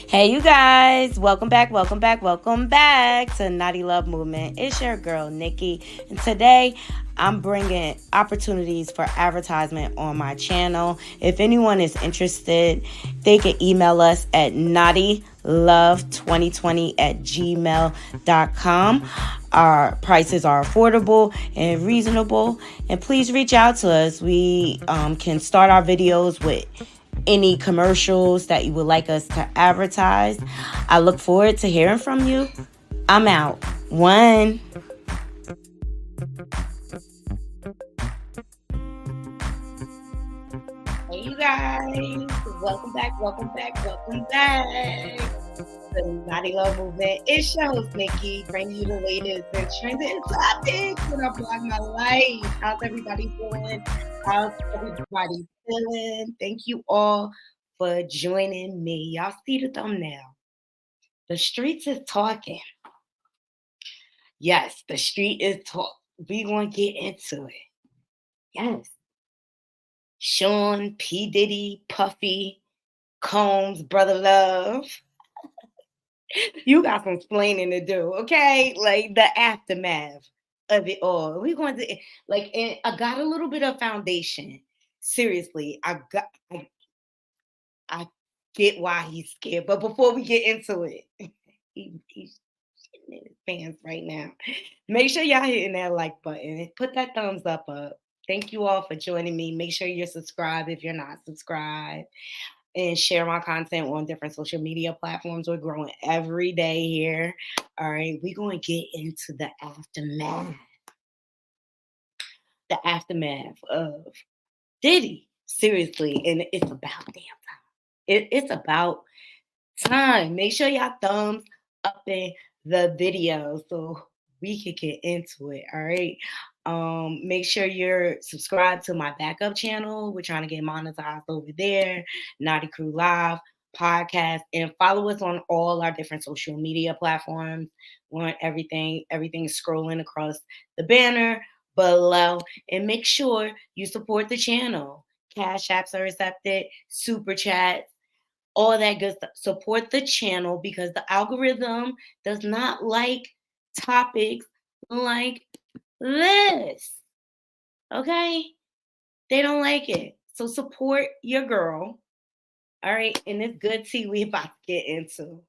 Hey, you guys, welcome back to Naughty Love Movement. It's your girl, Nikki, and today I'm bringing opportunities for advertisement on my channel. If anyone is interested, they can email us at knottylove2020@gmail.com. Our prices are affordable and reasonable, and please reach out to us. We can start our videos with any commercials that you would like us to advertise. I look forward to hearing from you. I'm out. One. Hey, you guys. Welcome back. The Naughty Love Movement. It's your host, Nikki, bringing you the latest and trending topics in our blog my life. How's everybody doing? How's everybody feeling? Thank you all for joining me. Y'all see the thumbnail. The streets is talking. Yes, the street is talk. We gonna get into it. Yes. Sean, P. Diddy, Puffy, Combs, Brother Love. You got some explaining to do, okay? Like the aftermath of it all. We're going to like, and I got a little bit of foundation. Seriously, I get why he's scared. But before we get into it, he's shitting in his pants right now. Make sure y'all hitting that like button. Put that thumbs up. Thank you all for joining me. Make sure you're subscribed if you're not subscribed, and share my content on different social media platforms. We're growing every day here. All right, we're going to get into the aftermath. The aftermath of Diddy. Seriously, and it's about damn time. It's about time. Make sure y'all thumbs up in the video so we can get into it. All right. Make sure you're subscribed to my backup channel. We're trying to get monetized over there. Naughty Crew Live podcast, and follow us on all our different social media platforms. Want everything's scrolling across the banner below, and make sure you support the channel. Cash apps are accepted, super chat, all that good stuff. Support the channel because the algorithm does not like topics like this. Okay? They don't like it. So support your girl. All right. And it's good tea we about to get into.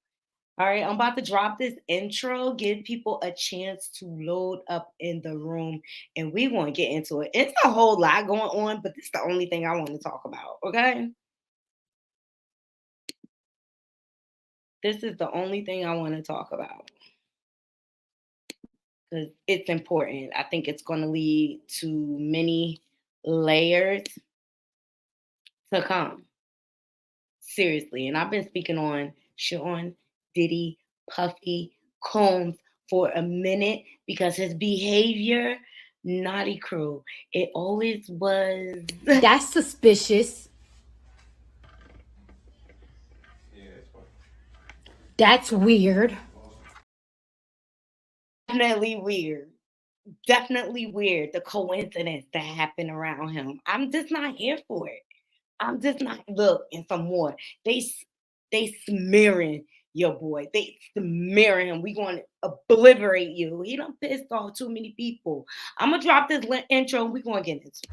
All right. I'm about to drop this intro, give people a chance to load up in the room, and we want to get into it. It's a whole lot going on, but this is the only thing I want to talk about. Okay. This is the only thing I want to talk about because it's important. I think it's going to lead to many layers to come. Seriously. And I've been speaking on Sean, Diddy, Puffy, Combs for a minute because his behavior, naughty crew, it always was. That's suspicious. That's weird. Definitely weird. Definitely weird. The coincidence that happened around him. I'm just not here for it. I'm just not. Look, and some more. They smearing your boy. They smearing him. We going to obliterate you. He done pissed off too many people. I'm gonna drop this intro. We gonna get into it.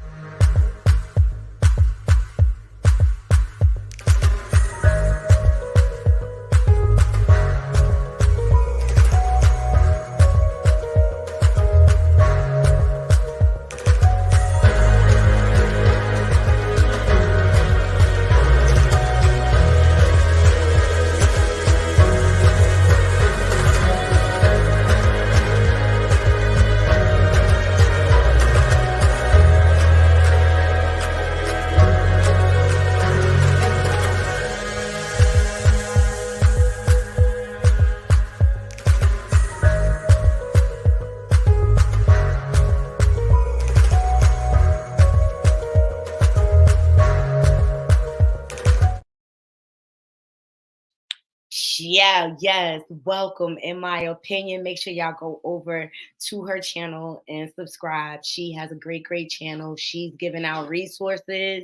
Yeah, yes, welcome. In my opinion, make sure y'all go over to her channel and subscribe. She has a great channel. She's giving out resources.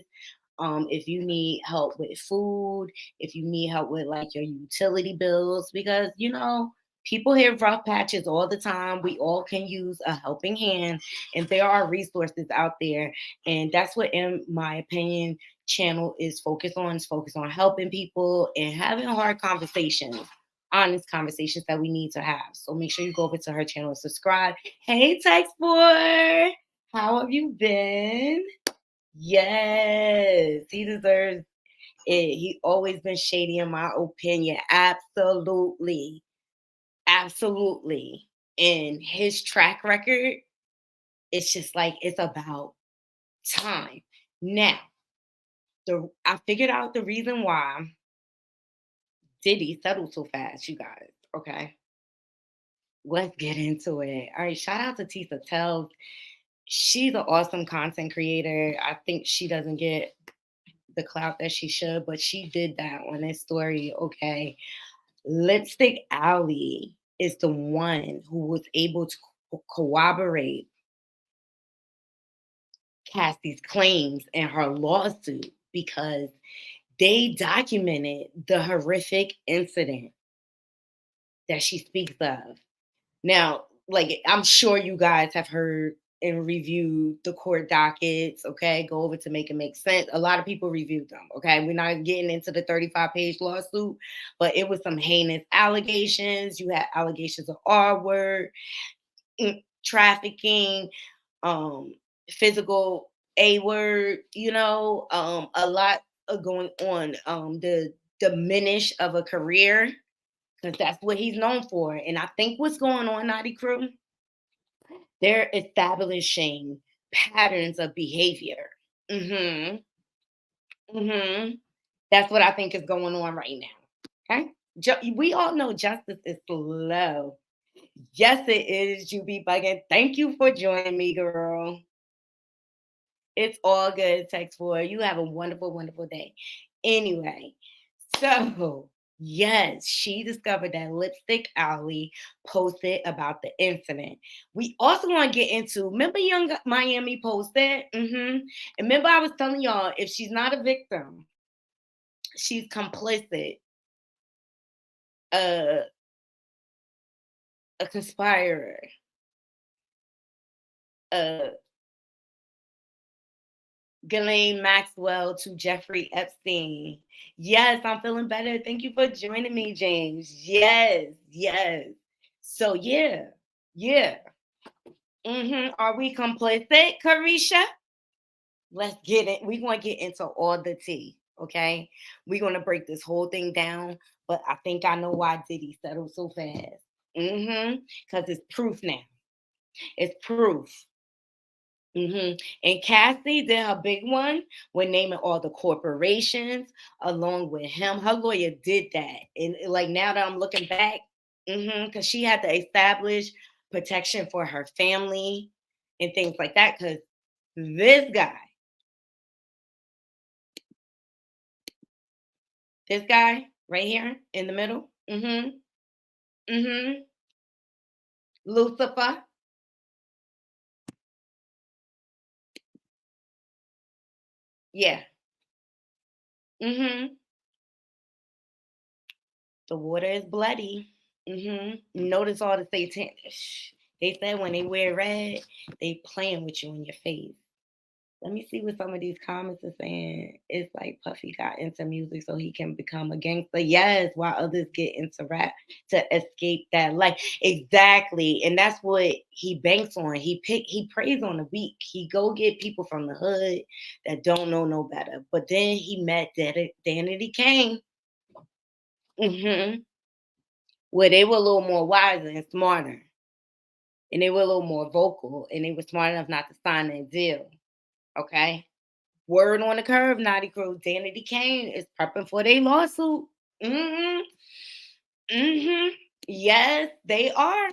If you need help with food, if you need help with like your utility bills, because people have rough patches all the time. We all can use a helping hand, and there are resources out there. And that's what, in my opinion, channel is focused on. Is focused on helping people and having hard conversations, honest conversations that we need to have. So make sure you go over to her channel and subscribe. Hey, Text Boy, how have you been? Yes, he deserves it. He always been shady in my opinion. Absolutely. Absolutely. And his track record, it's just like it's about time. Now, I figured out the reason why Diddy settled so fast, you guys. Okay. Let's get into it. All right. Shout out to Tisa Tells. She's an awesome content creator. I think she doesn't get the clout that she should, but she did that on this story. Okay. Lipstick Alley is the one who was able to corroborate Cassie's claims in her lawsuit because they documented the horrific incident that she speaks of. Now, like, I'm sure you guys have heard and reviewed the court dockets. Okay, go over to Make It Make Sense. A lot of people reviewed them. Okay, we're not getting into the 35-page lawsuit, but it was some heinous allegations. You had allegations of R word, trafficking, um, physical A word. A lot going on. The diminish of a career, because that's what he's known for. And I think what's going on, Naughty Crew, they're establishing patterns of behavior. hmm hmm That's what I think is going on right now. Okay. We all know justice is slow. Yes, it is. You be bugging. Thank you for joining me, girl. It's all good, Text for you. Have a wonderful, wonderful day. Anyway, so yes, she discovered that Lipstick Alley posted about the incident. We also want to get into, remember Young Miami posted? And remember I was telling y'all, if she's not a victim, she's complicit, uh, a conspirer, uh, Ghislaine Maxwell to Jeffrey Epstein. Yes, I'm feeling better. Thank you for joining me, James. Yes, yes. So yeah. Are we complicit, Carisha? Let's get it. We're gonna get into all the tea. Okay, we're gonna break this whole thing down. But I think I know why Diddy settled so fast. Because it's proof now. It's proof. And Cassie did her big one when naming all the corporations along with him. Her lawyer did that. And like now that I'm looking back, because she had to establish protection for her family and things like that. Because this guy right here in the middle, mm-hmm, Lucifer, yeah, mm-hmm. The water is bloody. Notice all the Satan. They said when they wear red, they playing with you in your face. Let me see what some of these comments are saying. It's like Puffy got into music so he can become a gangster. Yes, while others get into rap to escape that life. Exactly. And that's what he banks on. He preys on the weak. He go get people from the hood that don't know no better. But then he met Danity Kane. Where they were a little more wiser and smarter. And they were a little more vocal. And they were smart enough not to sign that deal. Okay. Word on the curve, Naughty Crew. Danity Kane is prepping for their lawsuit. hmm hmm Yes, they are.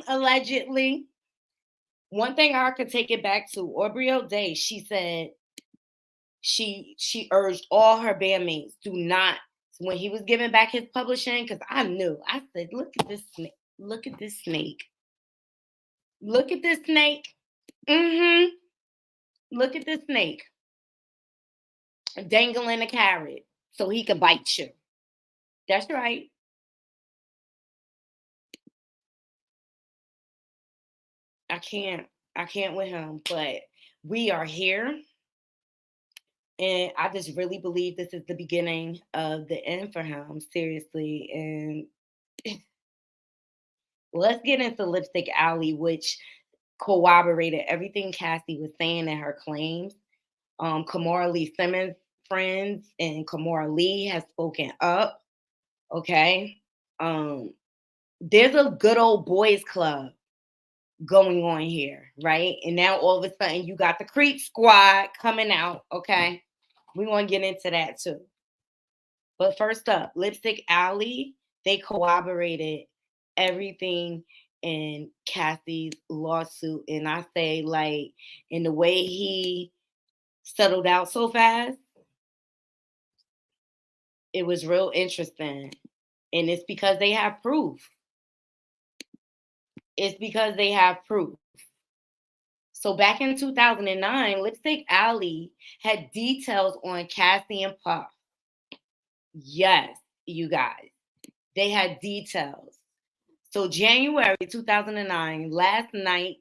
Allegedly. One thing I could take it back to Aubrey O'Day. She said she urged all her bandmates do not, when he was giving back his publishing, because I knew. I said, look at this snake. Look at this snake. Look at this snake. Look at this snake. dangling a carrot so he could bite you. That's right. I can't. I can't with him. But we are here. And I just really believe this is the beginning of the end for him, seriously. And let's get into Lipstick Alley, which corroborated everything Cassie was saying in her claims. Kamora Lee Simmons' friends and Kamora Lee has spoken up. Okay. Um, there's a good old boys club going on here, right? And now all of a sudden you got the Creep Squad coming out. Okay. We're gonna get into that too. But first up, Lipstick Alley, they corroborated everything in Cassie's lawsuit. And I say, like, in the way he settled out so fast, it was real interesting. And it's because they have proof. It's because they have proof. So back in 2009, Lipstick Alley had details on Cassie and Puff. Yes, you guys. They had details. So January 2009, last night,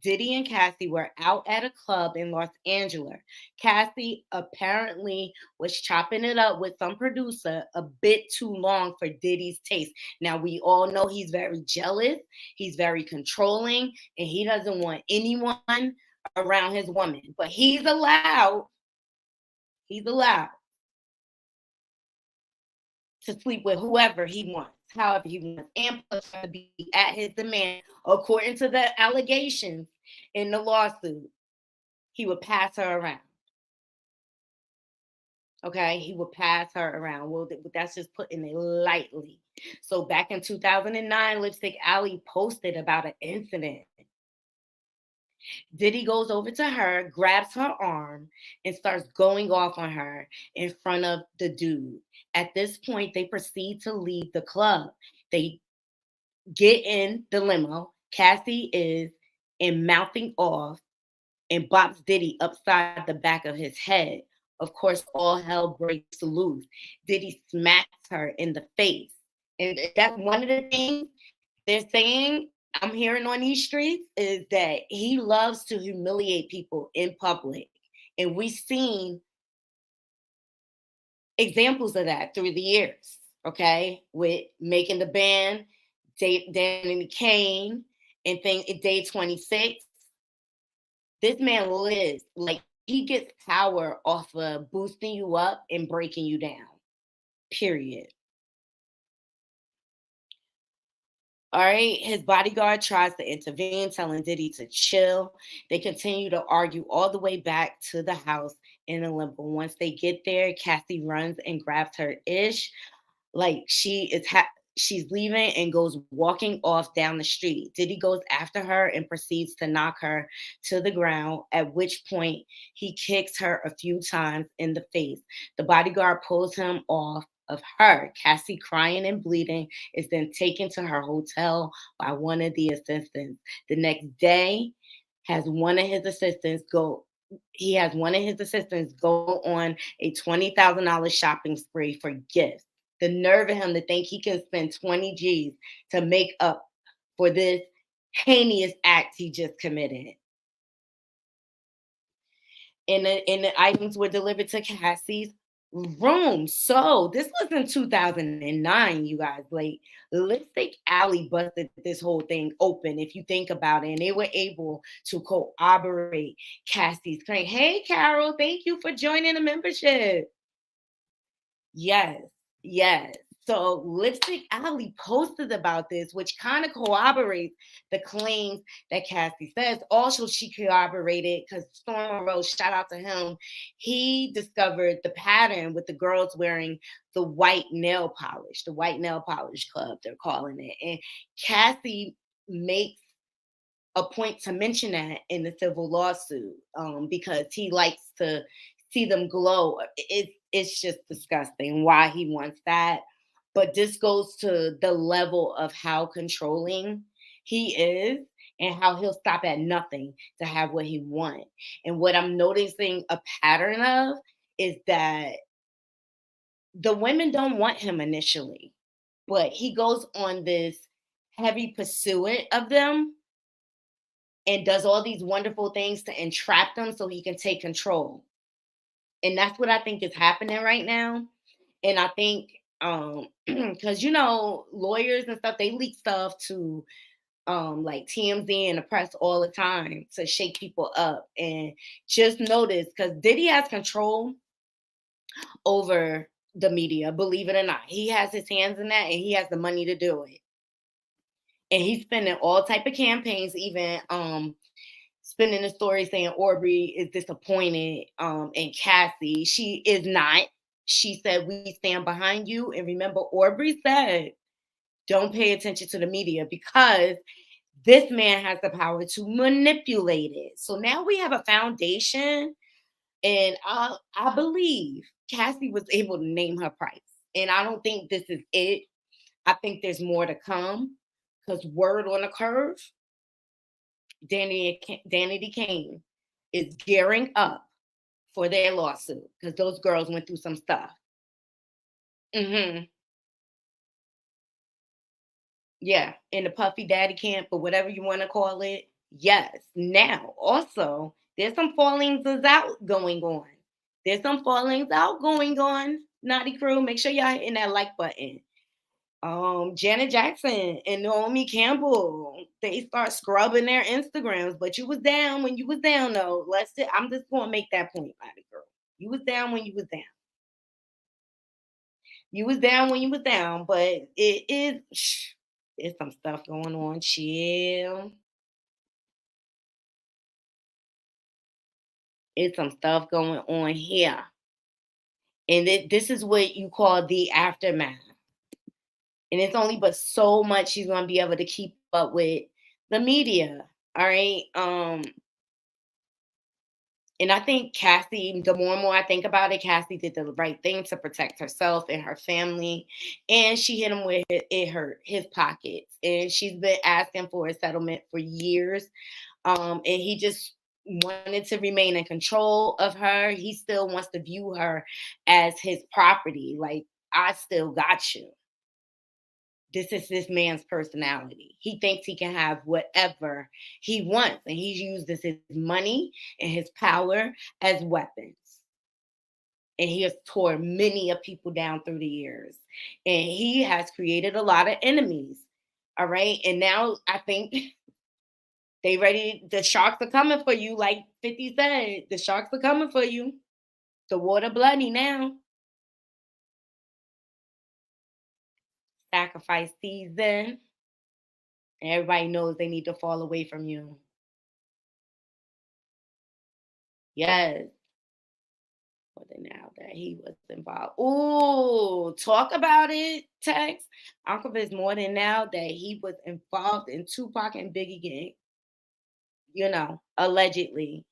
Diddy and Cassie were out at a club in Los Angeles. Cassie apparently was chopping it up with some producer a bit too long for Diddy's taste. Now we all know he's very jealous, he's very controlling, and he doesn't want anyone around his woman. But he's allowed to sleep with whoever he wants, however he wants, and plus to be at his demand, according to the allegations in the lawsuit. He would pass her around. Okay, he would pass her around. Well, that's just putting it lightly. So back in 2009, Lipstick Alley posted about an incident. Diddy goes over to her, grabs her arm, and starts going off on her in front of the dude. At this point, they proceed to leave the club. They get in the limo. Cassie is in mouthing off and bops Diddy upside the back of his head. Of course, all hell breaks loose. Diddy smacks her in the face. And that's one of the things they're saying I'm hearing on these streets is that he loves to humiliate people in public. And we've seen examples of that through the years, okay? With making the band, Danny Kane, and Day 26. This man lives like he gets power off of boosting you up and breaking you down. Period. All right. His bodyguard tries to intervene, telling Diddy to chill. They continue to argue all the way back to the house in the limo. Once they get there, Cassie runs and grabs her ish. Like she's leaving and goes walking off down the street. Diddy goes after her and proceeds to knock her to the ground, at which point he kicks her a few times in the face. The bodyguard pulls him off of her. Cassie, crying and bleeding, is then taken to her hotel by one of the assistants. The next day, has one of his assistants go he has one of his assistants go on a $20,000 shopping spree for gifts. The nerve of him to think he can spend 20 G's to make up for this heinous act he just committed. And the items were delivered to Cassie's room. So this was in 2009, you guys. Like, Lipstick Alley busted this whole thing open, if you think about it. And they were able to corroborate Cassie's claim. Hey, Carol, thank you for joining the membership. Yes, yes. So Lipstick Alley posted about this, which kind of corroborates the claims that Cassie says. Also, she corroborated because Storm Rose, shout out to him, he discovered the pattern with the girls wearing the white nail polish club, they're calling it. And Cassie makes a point to mention that in the civil lawsuit, because he likes to see them glow. It's just disgusting why he wants that. But this goes to the level of how controlling he is and how he'll stop at nothing to have what he wants. And what I'm noticing a pattern of is that the women don't want him initially, but he goes on this heavy pursuit of them and does all these wonderful things to entrap them so he can take control. And that's what I think is happening right now. And I think because lawyers and stuff, they leak stuff to like TMZ and the press all the time to shake people up. And just notice, because Diddy has control over the media, believe it or not. He has his hands in that and he has the money to do it. And he's spending all type of campaigns, even spinning the story saying Aubrey is disappointed in Cassie. She is not. She said, "We stand behind you." And remember, Aubrey said, "Don't pay attention to the media because this man has the power to manipulate it." So now we have a foundation, and I believe Cassie was able to name her price. And I don't think this is it. I think there's more to come because word on the curve, Danity Kane is gearing up for their lawsuit because those girls went through some stuff. Hmm. Yeah, in the puffy daddy camp or whatever you want to call it. Yes. Now, also, there's some fallings is out going on. There's some fallings out going on. Naughty crew, make sure y'all hitting that like button. Janet Jackson and Naomi Campbell, they start scrubbing their Instagrams, but you was down when you was down though. I'm just gonna make that point, Naughty girl. You was down when you was down. You was down when you was down, but it is there's some stuff going on. Chill. It's some stuff going on here. And this is what you call the aftermath. And it's only but so much she's gonna be able to keep up with the media. All right. And I think Cassie, the more and more I think about it, Cassie did the right thing to protect herself and her family. And she hit him with it hurt his pockets. And she's been asking for a settlement for years. And he just wanted to remain in control of her. He still wants to view her as his property. Like, I still got you. This is this man's personality. He thinks he can have whatever he wants, and he uses his money and his power as weapons. And he has tore many of people down through the years. And he has created a lot of enemies. All right. And now I think they ready, the sharks are coming for you, like 50 said. The sharks are coming for you. The water bloody now. Sacrifice season. Everybody knows they need to fall away from you. Yes. More than now that he was involved. Ooh, talk about it, Tex. Uncle is more than now that he was involved in Tupac and Biggie gang. Allegedly.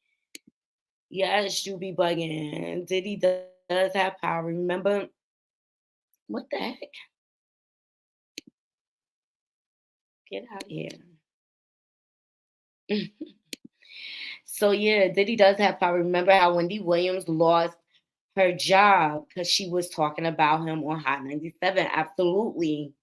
Yes, you be bugging. Diddy does have power. Remember what the heck? Get out of here. So yeah, Diddy does have power. Remember how Wendy Williams lost her job because she was talking about him on Hot 97? Absolutely.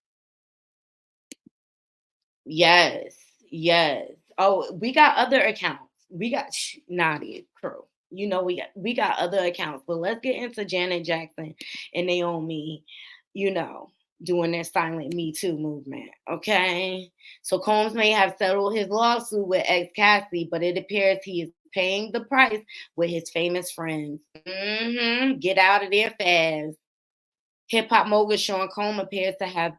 Yes, yes. Oh, we got other accounts. We got Naughty crew. We got other accounts, but let's get into Janet Jackson and Naomi. You know, doing their silent Me Too movement. Okay, so Combs may have settled his lawsuit with ex Cassie, but it appears he is paying the price with his famous friends. Get out of there fast. Hip hop mogul Sean Combs appears to have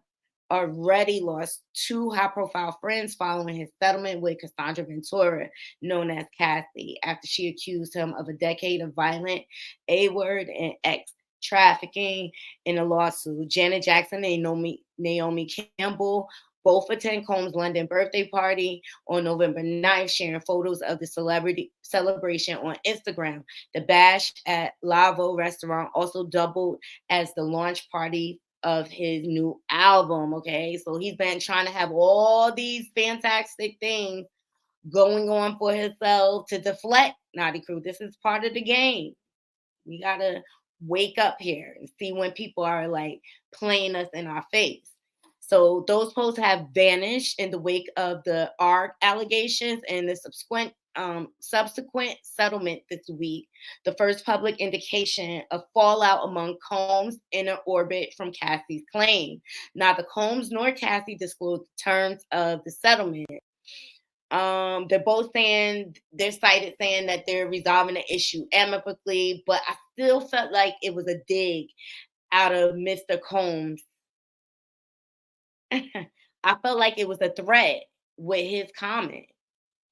already lost two high profile friends following his settlement with Cassandra Ventura, known as Cassie, after she accused him of a decade of violent A word and X trafficking in a lawsuit. Janet Jackson and Naomi Campbell both attend Combs' London birthday party on November 9th, sharing photos of the celebrity celebration on Instagram. The bash at Lavo restaurant also doubled as the launch party of his new album. Okay, so he's been trying to have all these fantastic things going on for himself to deflect Naughty Crew. This is part of the game. We gotta wake up here and see when people are like playing us in our face. So those posts have vanished in the wake of the ARC allegations and the subsequent settlement this week. The first public indication of fallout among Combs' inner orbit from Cassie's claim. Neither Combs nor Cassie disclosed the terms of the settlement. They're both saying they're cited saying that they're resolving the issue amicably, but I still felt like it was a dig out of Mr. Combs. I felt like it was a threat with his comment.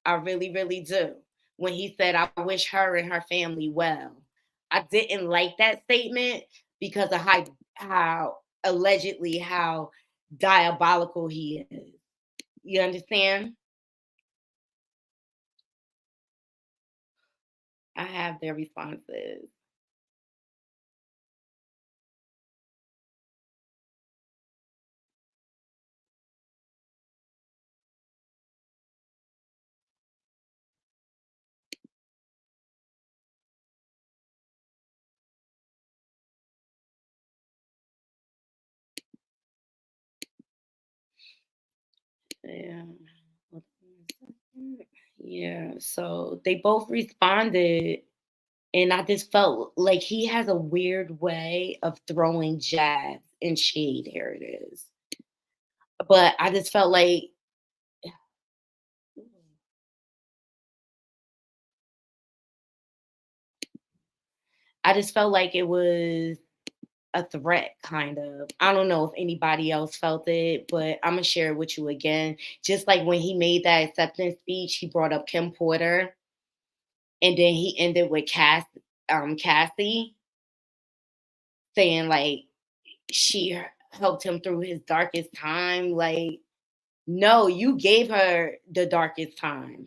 I really, really do. When he said, I wish her and her family well. I didn't like that statement because of how allegedly how diabolical he is. You understand? I have their responses. Yeah. Yeah. So they both responded, and I just felt like he has a weird way of throwing jabs and shade. Here it is. But I just felt like it was a threat, kind of. I don't know if anybody else felt it, but I'm gonna share it with you again. Just like when he made that acceptance speech, he brought up Kim Porter, and then he ended with Cassie saying like she helped him through his darkest time. Like, no, you gave her the darkest time.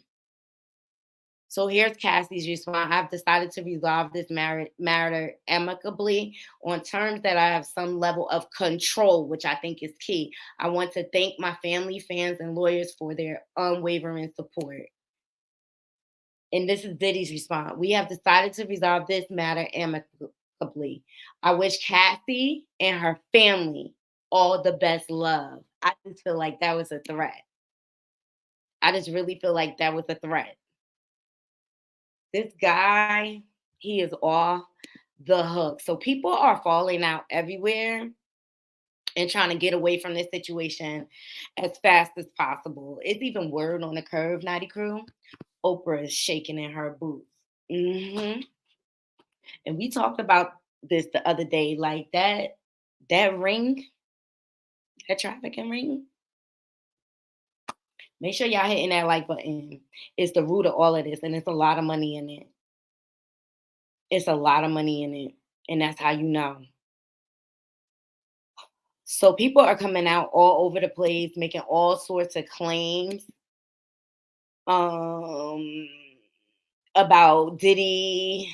So here's Cassie's response. I've decided to resolve this matter amicably on terms that I have some level of control, which I think is key. I want to thank my family, fans, and lawyers for their unwavering support. And this is Diddy's response. We have decided to resolve this matter amicably. I wish Cassie and her family all the best love. I just feel like that was a threat. I just really feel like that was a threat. This guy, he is off the hook. So people are falling out everywhere and trying to get away from this situation as fast as possible. It's even word on the curve, Naughty Crew. Oprah is shaking in her boots. And we talked about this the other day, like that ring, that trafficking ring. Make sure y'all hitting that like button. It's the root of all of this, and it's a lot of money in it. It's a lot of money in it, and that's how you know. So people are coming out all over the place, making all sorts of claims um, about Diddy.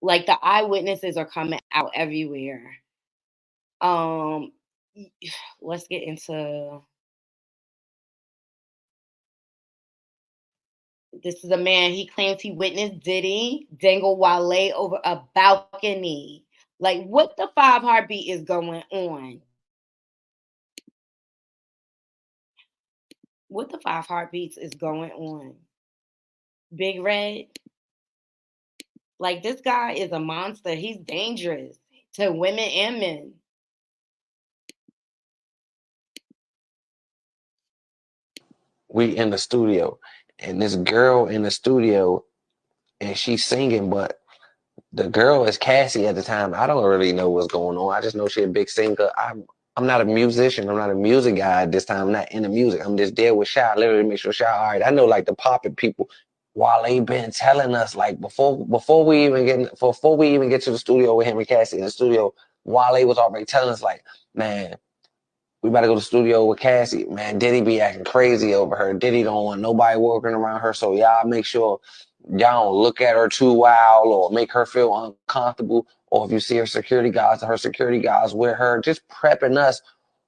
Like the eyewitnesses are coming out everywhere. Um, let's get into this. Is a man. He claims he witnessed Diddy dangle Wale over a balcony. Like, what the five heartbeat is going on? What the five heartbeats is going on? Big Red. Like this guy is a monster. He's dangerous to women and men. We in the studio, and this girl in the studio, and she's singing, but the girl is Cassie at the time. I don't really know what's going on. I just know she's a big singer. I'm not a musician. I'm not a music guy at this time. I'm not into music. I'm just there with Shy, literally make sure Shy all right. I know like the popping people, while they been telling us like before we even get to the studio with him and Cassie in the studio, Wale was already telling us like, man, we about to go to the studio with Cassie. Man, Diddy be acting crazy over her. Diddy don't want nobody working around her. So y'all make sure y'all don't look at her too wild or make her feel uncomfortable. Or if you see her security guys with her, just prepping us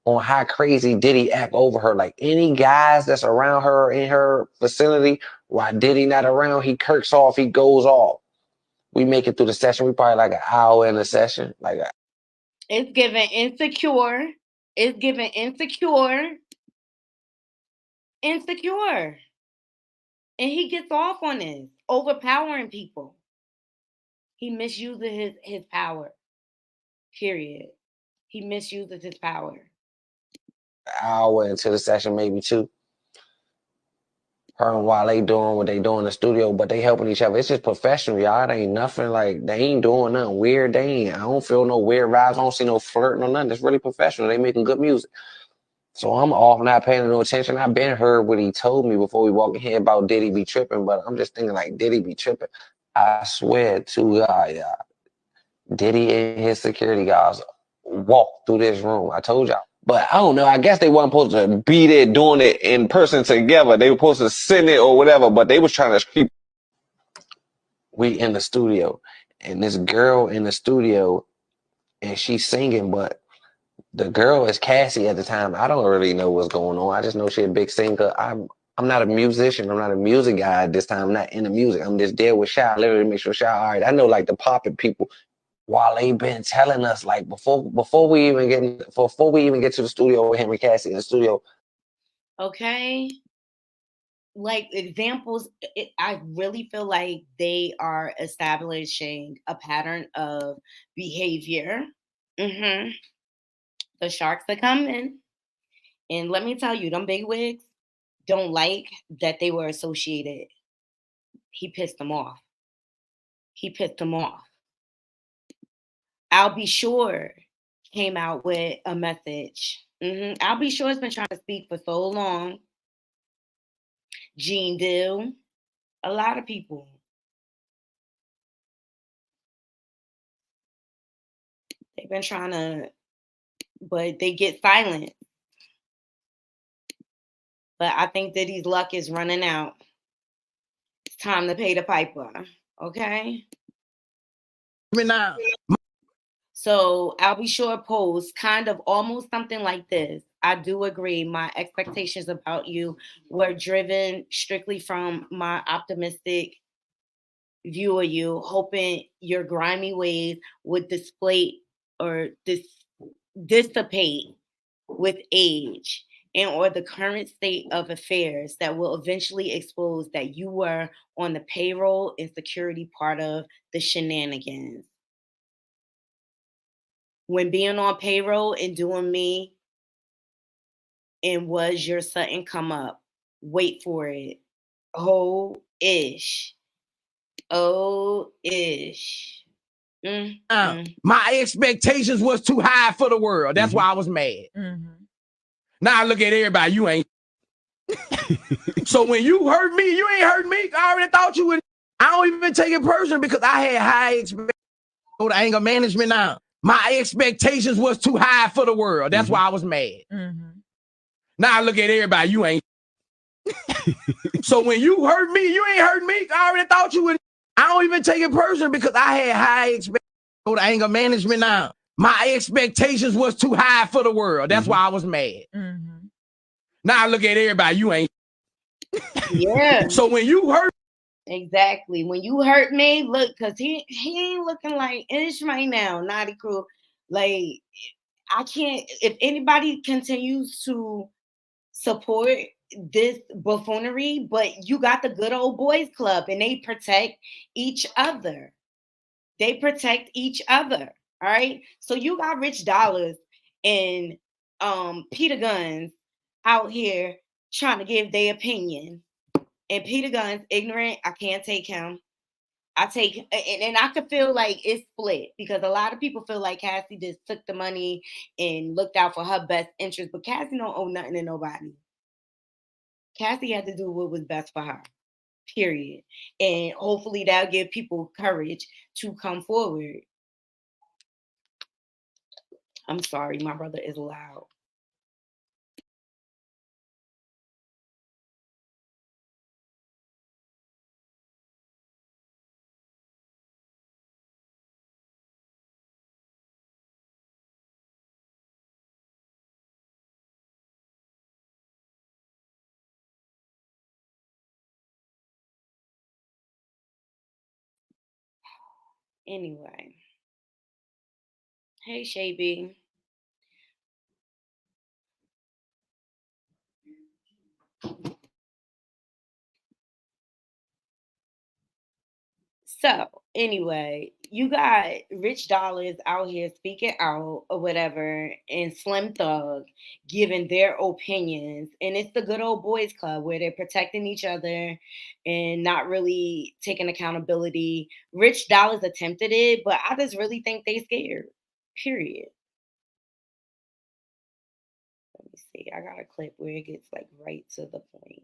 on how crazy Diddy act over her. Like any guys that's around her in her vicinity, while Diddy not around, he kirks off, he goes off. We make it through the session. We probably like an hour in the session. It's giving insecure. It's giving insecure. Insecure. And he gets off on this, overpowering people. He misuses his power. Period. He misuses his power. an hour into the session, maybe two. Her and Wale doing what they do in the studio, but they helping each other. It's just professional, y'all. It ain't nothing like they ain't doing nothing weird. I don't feel no weird vibes. I don't see no flirting or nothing. It's really professional. They making good music. So I'm off not paying no attention. I've been heard what he told me before we walk in here about Diddy be tripping, but I'm just thinking like Diddy be tripping. I swear to God, yeah. Diddy and his security guys walked through this room. I told y'all. But I don't know. I guess they weren't supposed to be there doing it in person together. They were supposed to send it or whatever, but they was trying to keep. We in the studio, and this girl in the studio, and she's singing, but the girl is Cassie at the time. I don't really know what's going on. I just know she's a big singer. I'm not a musician. I'm not a music guy at this time. I'm not into music. I'm just there with Shy, literally make sure Shy all right. I know like the popping people. While they been telling us like before we even get to the studio with him and Cassie in the studio. Okay. Like examples, I really feel like they are establishing a pattern of behavior. The sharks are coming. And let me tell you, them big wigs don't like that they were associated. He pissed them off. He pissed them off. I'll Be Sure came out with a message. I'll Be Sure has been trying to speak for so long. Gene Dill, a lot of people. They've been trying to, but they get silent. But I think Diddy's luck is running out. It's time to pay the piper. Okay? Now. So I'll Be Sure post kind of almost something like this. I do agree. My expectations about you were driven strictly from my optimistic view of you, hoping your grimy ways would display or dissipate with age and or the current state of affairs that will eventually expose that you were on the payroll and security part of the shenanigans. When being on payroll and doing me and was your sudden come up, wait for it. Oh ish. Oh ish. My expectations was too high for the world. That's why I was mad. Now I look at everybody, you ain't. So when you hurt me, you ain't hurt me. I already thought you would. I don't even take it personal because I had high expectations. The anger management now. My expectations was too high for the world. That's why I was mad. Now I look at everybody, you ain't. So when you hurt me, you ain't hurt me. I already thought you would. I don't even take it personal because I had high expectations. The anger management now. My expectations was too high for the world. That's why I was mad. Now I look at everybody, you ain't. Yeah. So when you hurt. Exactly. When you hurt me, look, because he ain't looking like Ish right now, Naughty Crew. Like, I can't, if anybody continues to support this buffoonery, but you got the good old boys club and they protect each other. They protect each other. All right. So you got Rich Dollars and Peter Guns out here trying to give their opinion. And Peter Guns, ignorant, I can't take him. I take, and I could feel like it's split because a lot of people feel like Cassie just took the money and looked out for her best interest, but Cassie don't owe nothing to nobody. Cassie had to do what was best for her, period. And hopefully that'll give people courage to come forward. I'm sorry, my brother is loud. Anyway. Hey, Shaby. So, anyway, you got Rich Dollars out here speaking out or whatever, and Slim Thug giving their opinions. And it's the good old boys club where they're protecting each other and not really taking accountability. Rich Dollars attempted it, but I just really think they scared. Period. Let me see. I got a clip where it gets like right to the point.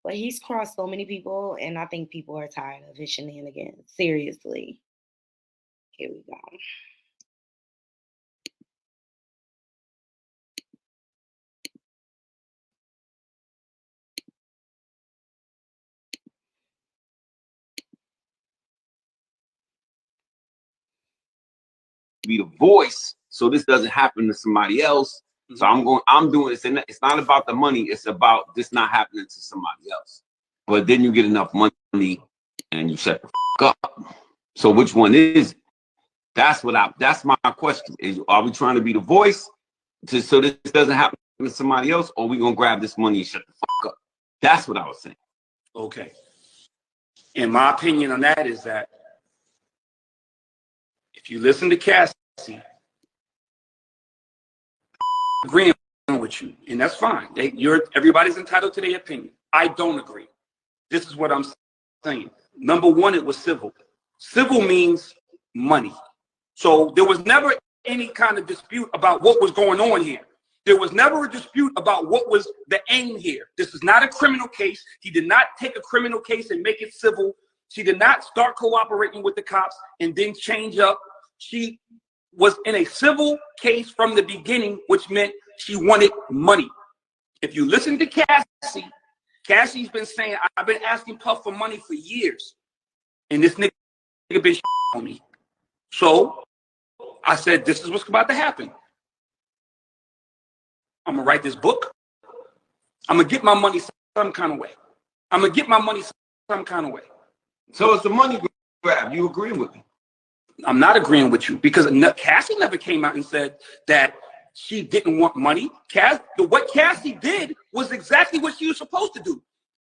But he's crossed so many people, and I think people are tired of his shenanigans. Seriously. Here we go. Be the voice so this doesn't happen to somebody else. So I'm doing this, and it's not about the money, it's about this not happening to somebody else. But then you get enough money and you shut the fuck up. So which one is it? That's my question. Are we trying to be the voice so this doesn't happen to somebody else, or are we gonna grab this money and shut the fuck up? That's what I was saying. Okay. And my opinion on that is that if you listen to Cassie, agreeing with you, and that's fine. Everybody's entitled to their opinion. I don't agree. This is what I'm saying. Number one, it was civil. Civil means money. So there was never any kind of dispute about what was going on here. There was never a dispute about what was the aim here. This is not a criminal case. He did not take a criminal case and make it civil. She did not start cooperating with the cops and then change up. She was in a civil case from the beginning, which meant she wanted money. If you listen to Cassie, Cassie's been saying, I've been asking Puff for money for years. And this nigga been on me. So I said, this is what's about to happen. I'm going to write this book. I'm going to get my money some kind of way. I'm going to get my money some kind of way. So it's a money grab. You agree with me? I'm not agreeing with you because Cassie never came out and said that she didn't want money. What Cassie did was exactly what she was supposed to do.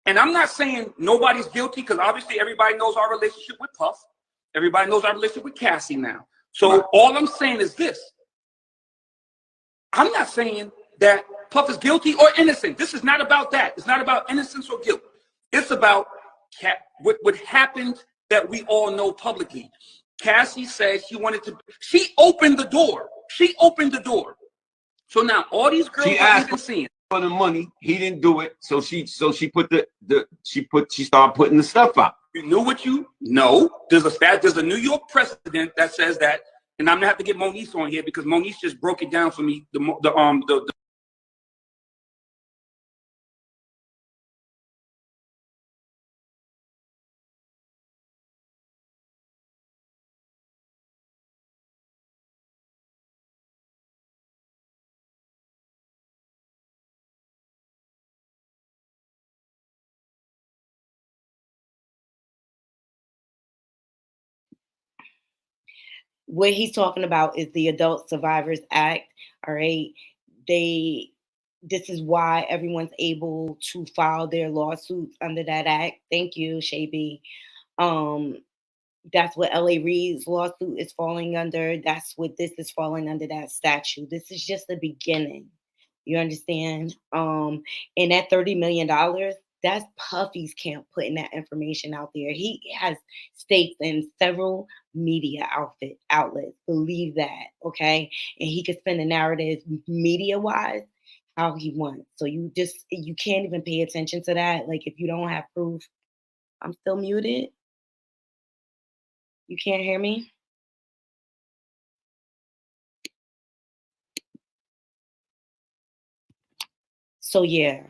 And I'm not saying nobody's guilty because obviously everybody knows our relationship with Puff. Everybody knows our relationship with Cassie now. So all I'm saying is this. I'm not saying that Puff is guilty or innocent. This is not about that. It's not about innocence or guilt. It's about what happened that we all know publicly. Cassie said she opened the door. She opened the door. So now all these girls she asked for the money. He didn't do it. So she started putting the stuff out. You knew what you know. There's a New York precedent that says that, and I'm gonna have to get Moniece on here because Moniece just broke it down for me. What he's talking about is the Adult Survivors Act. All right. This is why everyone's able to file their lawsuits under that act. Thank you, Shaby. That's what LA Reid's lawsuit is falling under. That's what this is falling under, that statute. This is just the beginning. You understand? And that $30 million, that's Puffy's camp putting that information out there. He has stakes in several media outlets. Believe that, okay? And he could spin the narrative media-wise how he wants. So you can't even pay attention to that. Like if you don't have proof, I'm still muted. You can't hear me? So yeah.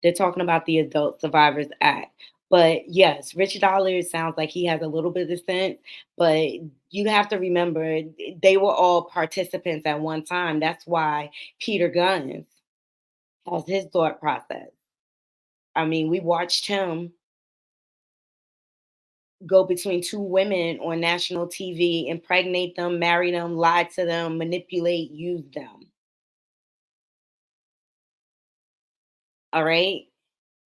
They're talking about the Adult Survivors Act. But yes, Rich Dollars sounds like he has a little bit of sense, but you have to remember they were all participants at one time. That's why Peter Guns has his thought process. I mean, we watched him go between two women on national TV, impregnate them, marry them, lie to them, manipulate, use them. All right.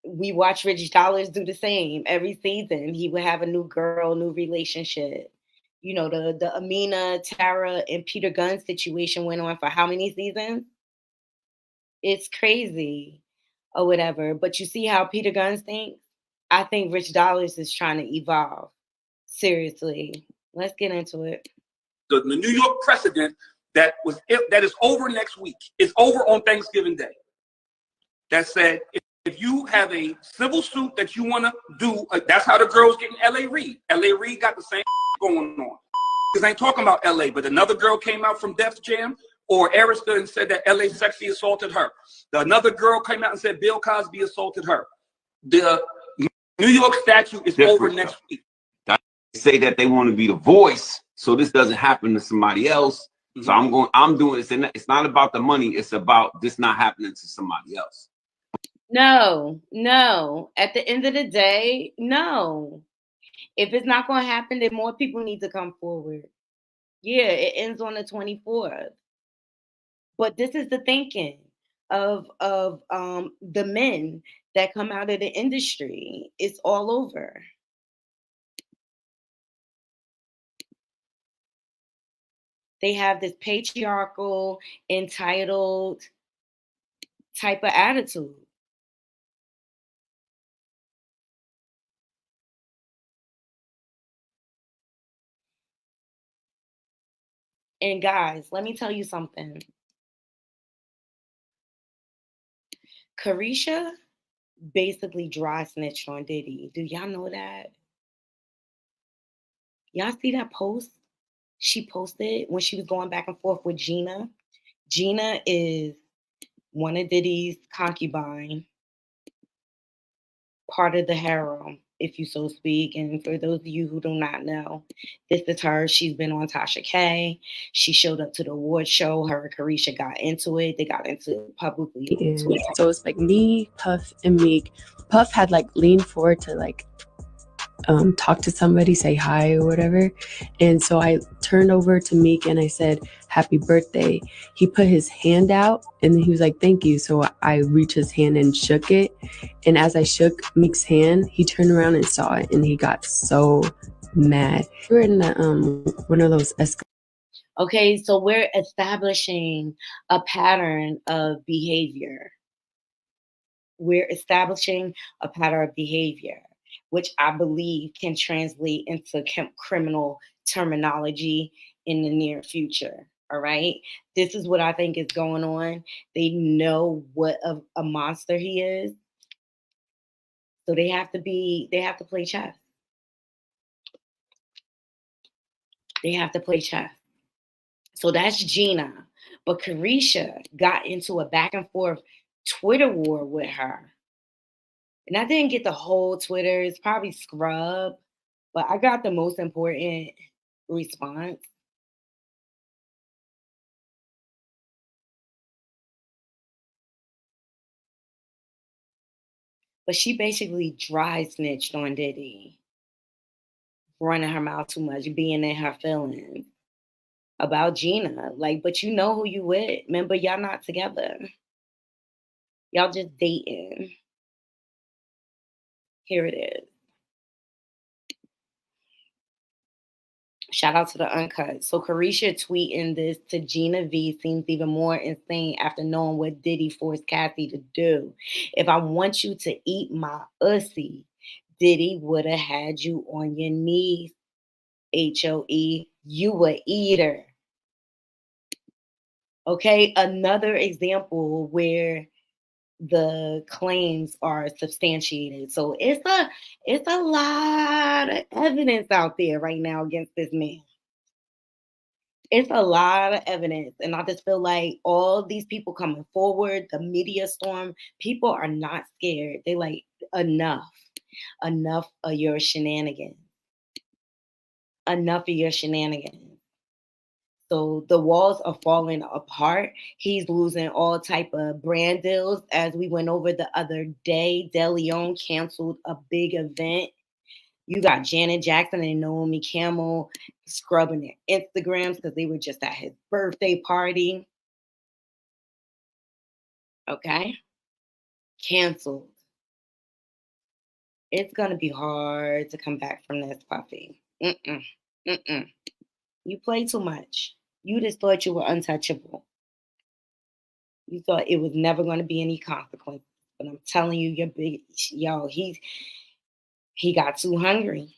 We watch Rich Dollars do the same every season. He would have a new girl, new relationship. You know, the Amina, Tara, and Peter Gunn situation went on for how many seasons? It's crazy or whatever. But you see how Peter Gunn thinks? I think Rich Dollars is trying to evolve. Seriously. Let's get into it. The New York precedent that is over next week. It's over on Thanksgiving Day. That said, if you have a civil suit that you want to do, that's how the girls get in L.A. Reid. L.A. Reid got the same going on. Because I ain't talking about L.A., but another girl came out from Def Jam, or Arista, and said that L.A. Sexy assaulted her. Another girl came out and said Bill Cosby assaulted her. The New York statute is over next week. They say that they want to be the voice, so this doesn't happen to somebody else. Mm-hmm. So I'm doing this, and it's not about the money. It's about this not happening to somebody else. No. At the end of the day, no. If it's not going to happen, then more people need to come forward. Yeah, it ends on the 24th. But this is the thinking of the men that come out of the industry. It's all over. They have this patriarchal, entitled type of attitude. And guys, let me tell you something. Carisha basically dry snitched on Diddy. Do y'all know that? Y'all see that post she posted when she was going back and forth with Gina? Gina is one of Diddy's concubine, part of the harem, if you so speak. And for those of you who do not know, this is her. She's been on Tasha K. She showed up to the award show. Her and Carisha got into it. They got into it publicly. So it's like me, Puff, and Meek. Puff had like leaned forward to like talk to somebody, say hi or whatever. And so I turned over to Meek and I said, happy birthday. He put his hand out and he was like, thank you. So I reached his hand and shook it. And as I shook Meek's hand, he turned around and saw it and he got so mad. We were in the, one of those Okay, so we're establishing a pattern of behavior. We're establishing a pattern of behavior, which I believe can translate into criminal terminology in the near future. All right. This is what I think is going on. They know what a monster he is. So they have to play chess. They have to play chess. So that's Gina. But Carisha got into a back and forth Twitter war with her. And I didn't get the whole Twitter. It's probably scrub. But I got the most important response. But she basically dry snitched on Diddy. Running her mouth too much, being in her feelings about Gina. Like, but you know who you with. Remember, y'all not together. Y'all just dating. Here it is. Shout out to the Uncut. So Carisha tweeting this to Gina V seems even more insane after knowing what Diddy forced Cassie to do. If I want you to eat my ussy, Diddy would have had you on your knees. HOE, you a eater. Okay, another example where the claims are substantiated. So it's a lot of evidence out there right now against this man. It's a lot of evidence. And I just feel like all these people coming forward, the media storm, people are not scared. They like, enough of your shenanigans. Enough of your shenanigans. So the walls are falling apart. He's losing all type of brand deals. As we went over the other day, De Leon canceled a big event. You got Janet Jackson and Naomi Campbell scrubbing their Instagrams because they were just at his birthday party. Okay? Canceled. It's gonna be hard to come back from this, Puffy. You play too much. You just thought you were untouchable. You thought it was never going to be any consequence. But I'm telling you, you're big. Yo, he got too hungry.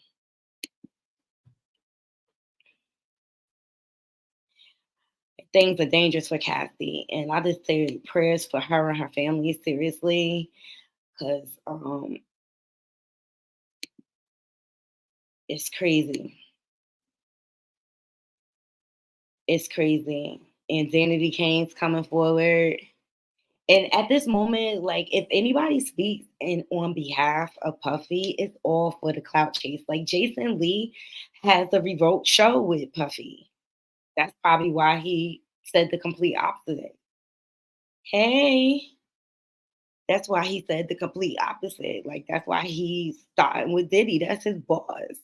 Things are dangerous for Cassie, and I just say prayers for her and her family, seriously, because it's crazy. It's crazy. And Danity Kane's coming forward. And at this moment, like, if anybody speaks on behalf of Puffy, it's all for the clout chase. Like, Jason Lee has a Revolt show with Puffy. That's probably why he said the complete opposite. Hey, that's why he said the complete opposite. Like, that's why he's starting with Diddy. That's his boss.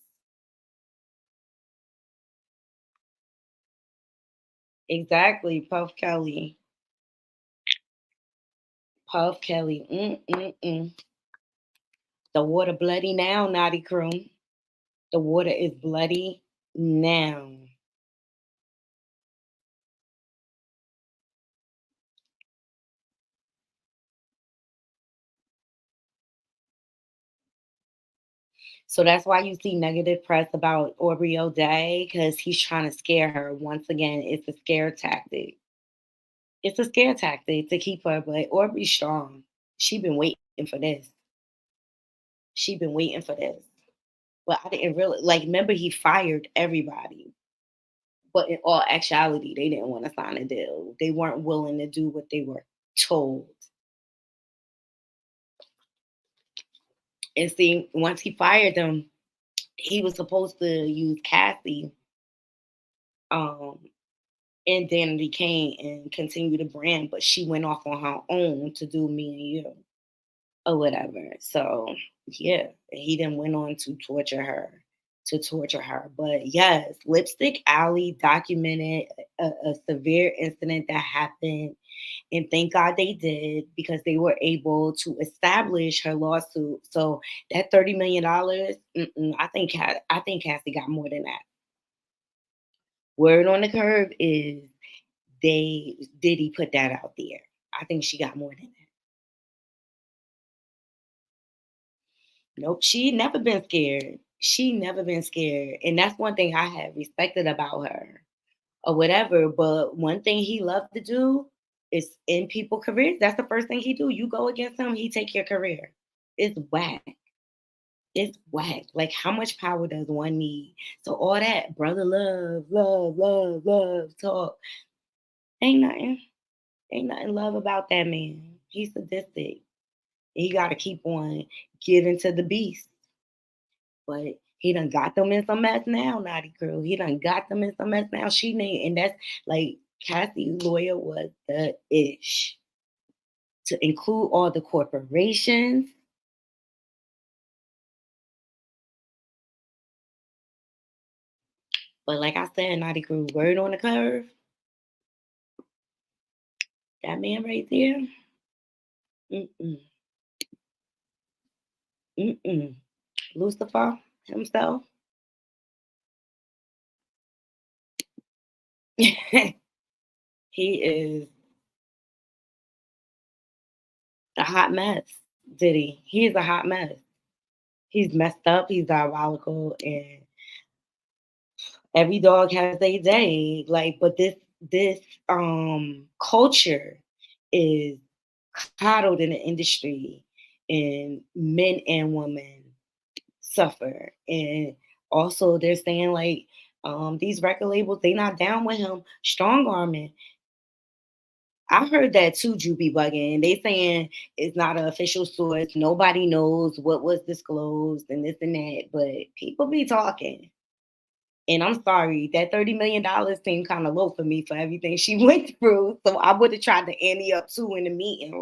Exactly, Puff Kelly. Puff Kelly. The water bloody now, Naughty Crew. The water is bloody now. So that's why you see negative press about Aubrey O'Day, because he's trying to scare her. Once again, it's a scare tactic. It's a scare tactic to keep her, but Aubrey's strong. She been waiting for this. She been waiting for this. But I didn't really remember he fired everybody. But in all actuality, they didn't want to sign a deal. They weren't willing to do what they were told. And see, once he fired them, he was supposed to use Cassie and Danity Kane and continue the brand, but she went off on her own to do Me and You or whatever. So yeah, he then went on to torture her. But yes, Lipstick Alley documented a severe incident that happened, and thank God they did, because they were able to establish her lawsuit. So that $30 million, I think Cassie got more than that. Word on the curve is Diddy put that out there. I think she got more than that. Nope, she never been scared. She never been scared. And that's one thing I have respected about her or whatever. But one thing he loved to do is in people's careers. That's the first thing he do. You go against him, he take your career. It's whack. It's whack. Like, how much power does one need? So all that brother love talk. Ain't nothing love about that man. He's sadistic. He got to keep on giving to the beast. But he done got them in some mess now, Naughty Crew. He done got them in some mess now. And that's like Cassie's lawyer was the ish. To include all the corporations. But like I said, Naughty Crew, word on the curve. That man right there. Lucifer himself. He is a hot mess, Diddy. He is a hot mess. He's messed up. He's diabolical, and every dog has a day. But this culture is coddled in the industry, and men and women suffer. And also they're saying these record labels, they not down with him strong arming. I heard that too, Drew be bugging. They saying it's not an official source. Nobody knows what was disclosed and this and that, but people be talking. And I'm sorry, that $30 million seemed kind of low for me for everything she went through. So I would have tried to ante up too in the meeting.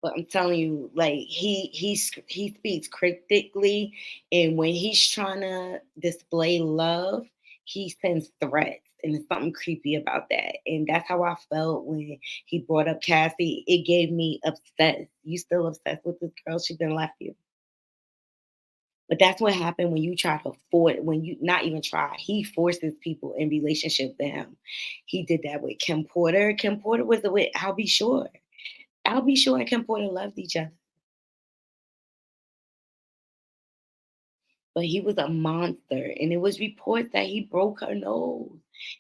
But I'm telling you, like he speaks cryptically, and when he's trying to display love, he sends threats, and there's something creepy about that. And that's how I felt when he brought up Cassie. It gave me obsessed. You still obsessed with this girl? She done left you. But that's what happened when you try to force, when you not even try. He forces people in relationship with him. He did that with Kim Porter. Kim Porter was with I'll Be Sure. I'll Be Sure and Kim Porter loved each other. But he was a monster, and it was reports that he broke her nose.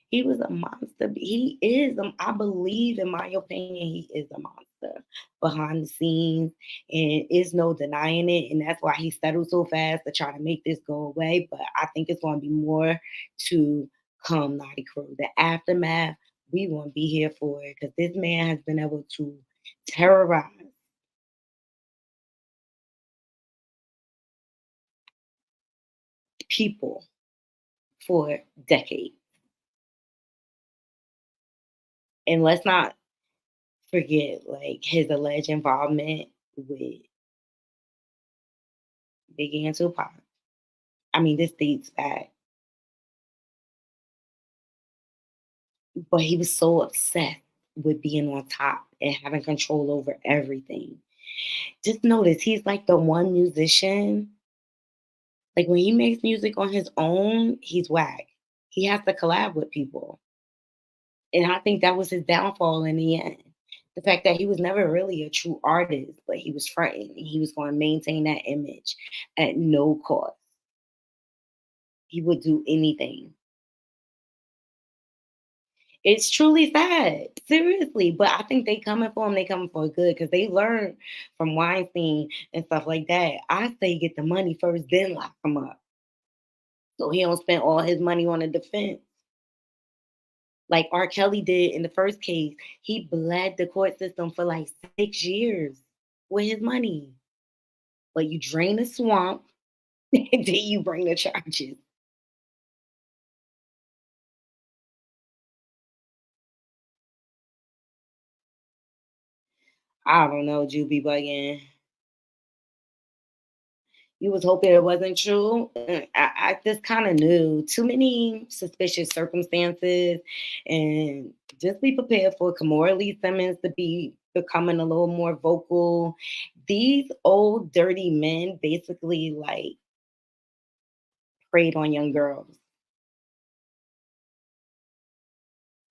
He was a monster. He is. I believe, in my opinion, he is a monster behind the scenes, and is no denying it. And that's why he settled so fast to try to make this go away. But I think it's going to be more to come, Naughty Crew. The aftermath, we won't be here for it because this man has been able to terrorize people for decades. And let's not forget like his alleged involvement with Biggie and Tupac. I mean, this dates back, but he was so obsessed with being on top and having control over everything. Just notice he's like the one musician. Like when he makes music on his own, he's whack. He has to collab with people. And I think that was his downfall in the end. The fact that he was never really a true artist, but he was fronting and he was going to maintain that image at no cost. He would do anything. It's truly sad, seriously. But I think they coming for him. They coming for good because they learned from Weinstein and stuff like that. I say get the money first, then lock him up, so he don't spend all his money on a defense. Like R. Kelly did in the first case, he bled the court system for like 6 years with his money. But you drain the swamp, and then you bring the charges. I don't know, Juby bugging. You was hoping it wasn't true. I just kind of knew too many suspicious circumstances, and just be prepared for Kimora Lee Simmons to be becoming a little more vocal. These old dirty men basically like preyed on young girls,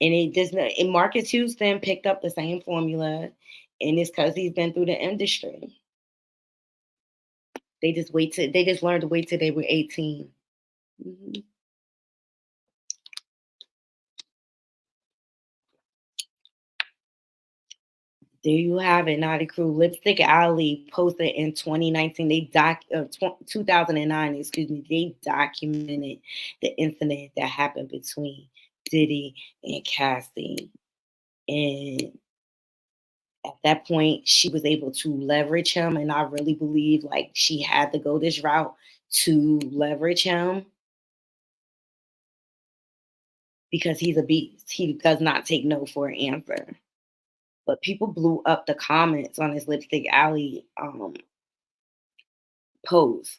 and it just and Marcus Houston picked up the same formula, and it's because he's been through the industry. They just learned to wait till they were 18. Mhm. There you have it, Naughty Crew. Lipstick Alley posted in 2019. 2009, excuse me. They documented the incident that happened between Diddy and Cassie. And at that point, she was able to leverage him. And I really believe like she had to go this route to leverage him because he's a beast. He does not take no for an answer. But people blew up the comments on his Lipstick Alley post.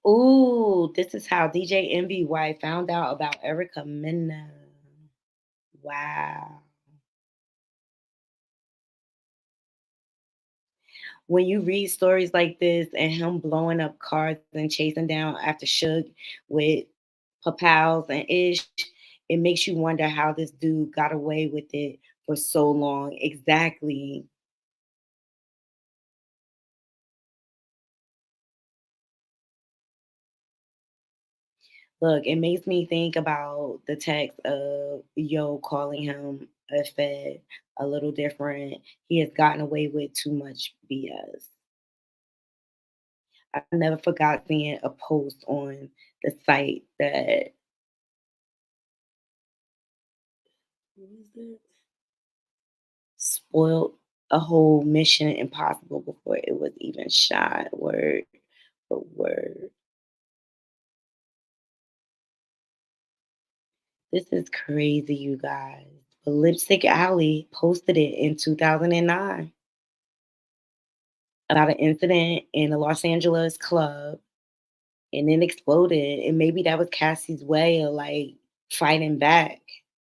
Ooh, this is how DJ Envy wife found out about Erica Mena. Wow. When you read stories like this and him blowing up cars and chasing down after Suge with Papals and Ish, it makes you wonder how this dude got away with it for so long. Exactly. Look, it makes me think about the text of Yo calling him a fed, a little different. He has gotten away with too much BS. I never forgot seeing a post on the site that what is it? spoiled a whole Mission Impossible before it was even shot. Word for word. This is crazy, you guys. But Lipstick Alley posted it in 2009 about an incident in a Los Angeles club, and then exploded. And maybe that was Cassie's way of like fighting back.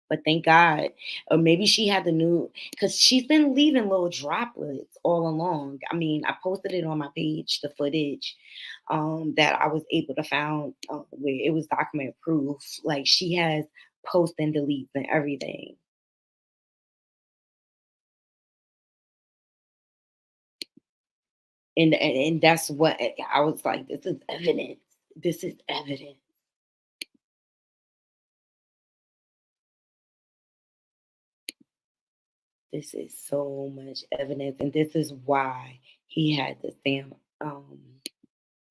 But thank God. Or maybe she had the new, because she's been leaving little droplets all along. I mean, I posted it on my page, the footage that I was able to find where it was document proof. Like she has post and deletes and everything. And that's what I was like, this is evidence. This is evidence. This is so much evidence, and this is why he had to stand.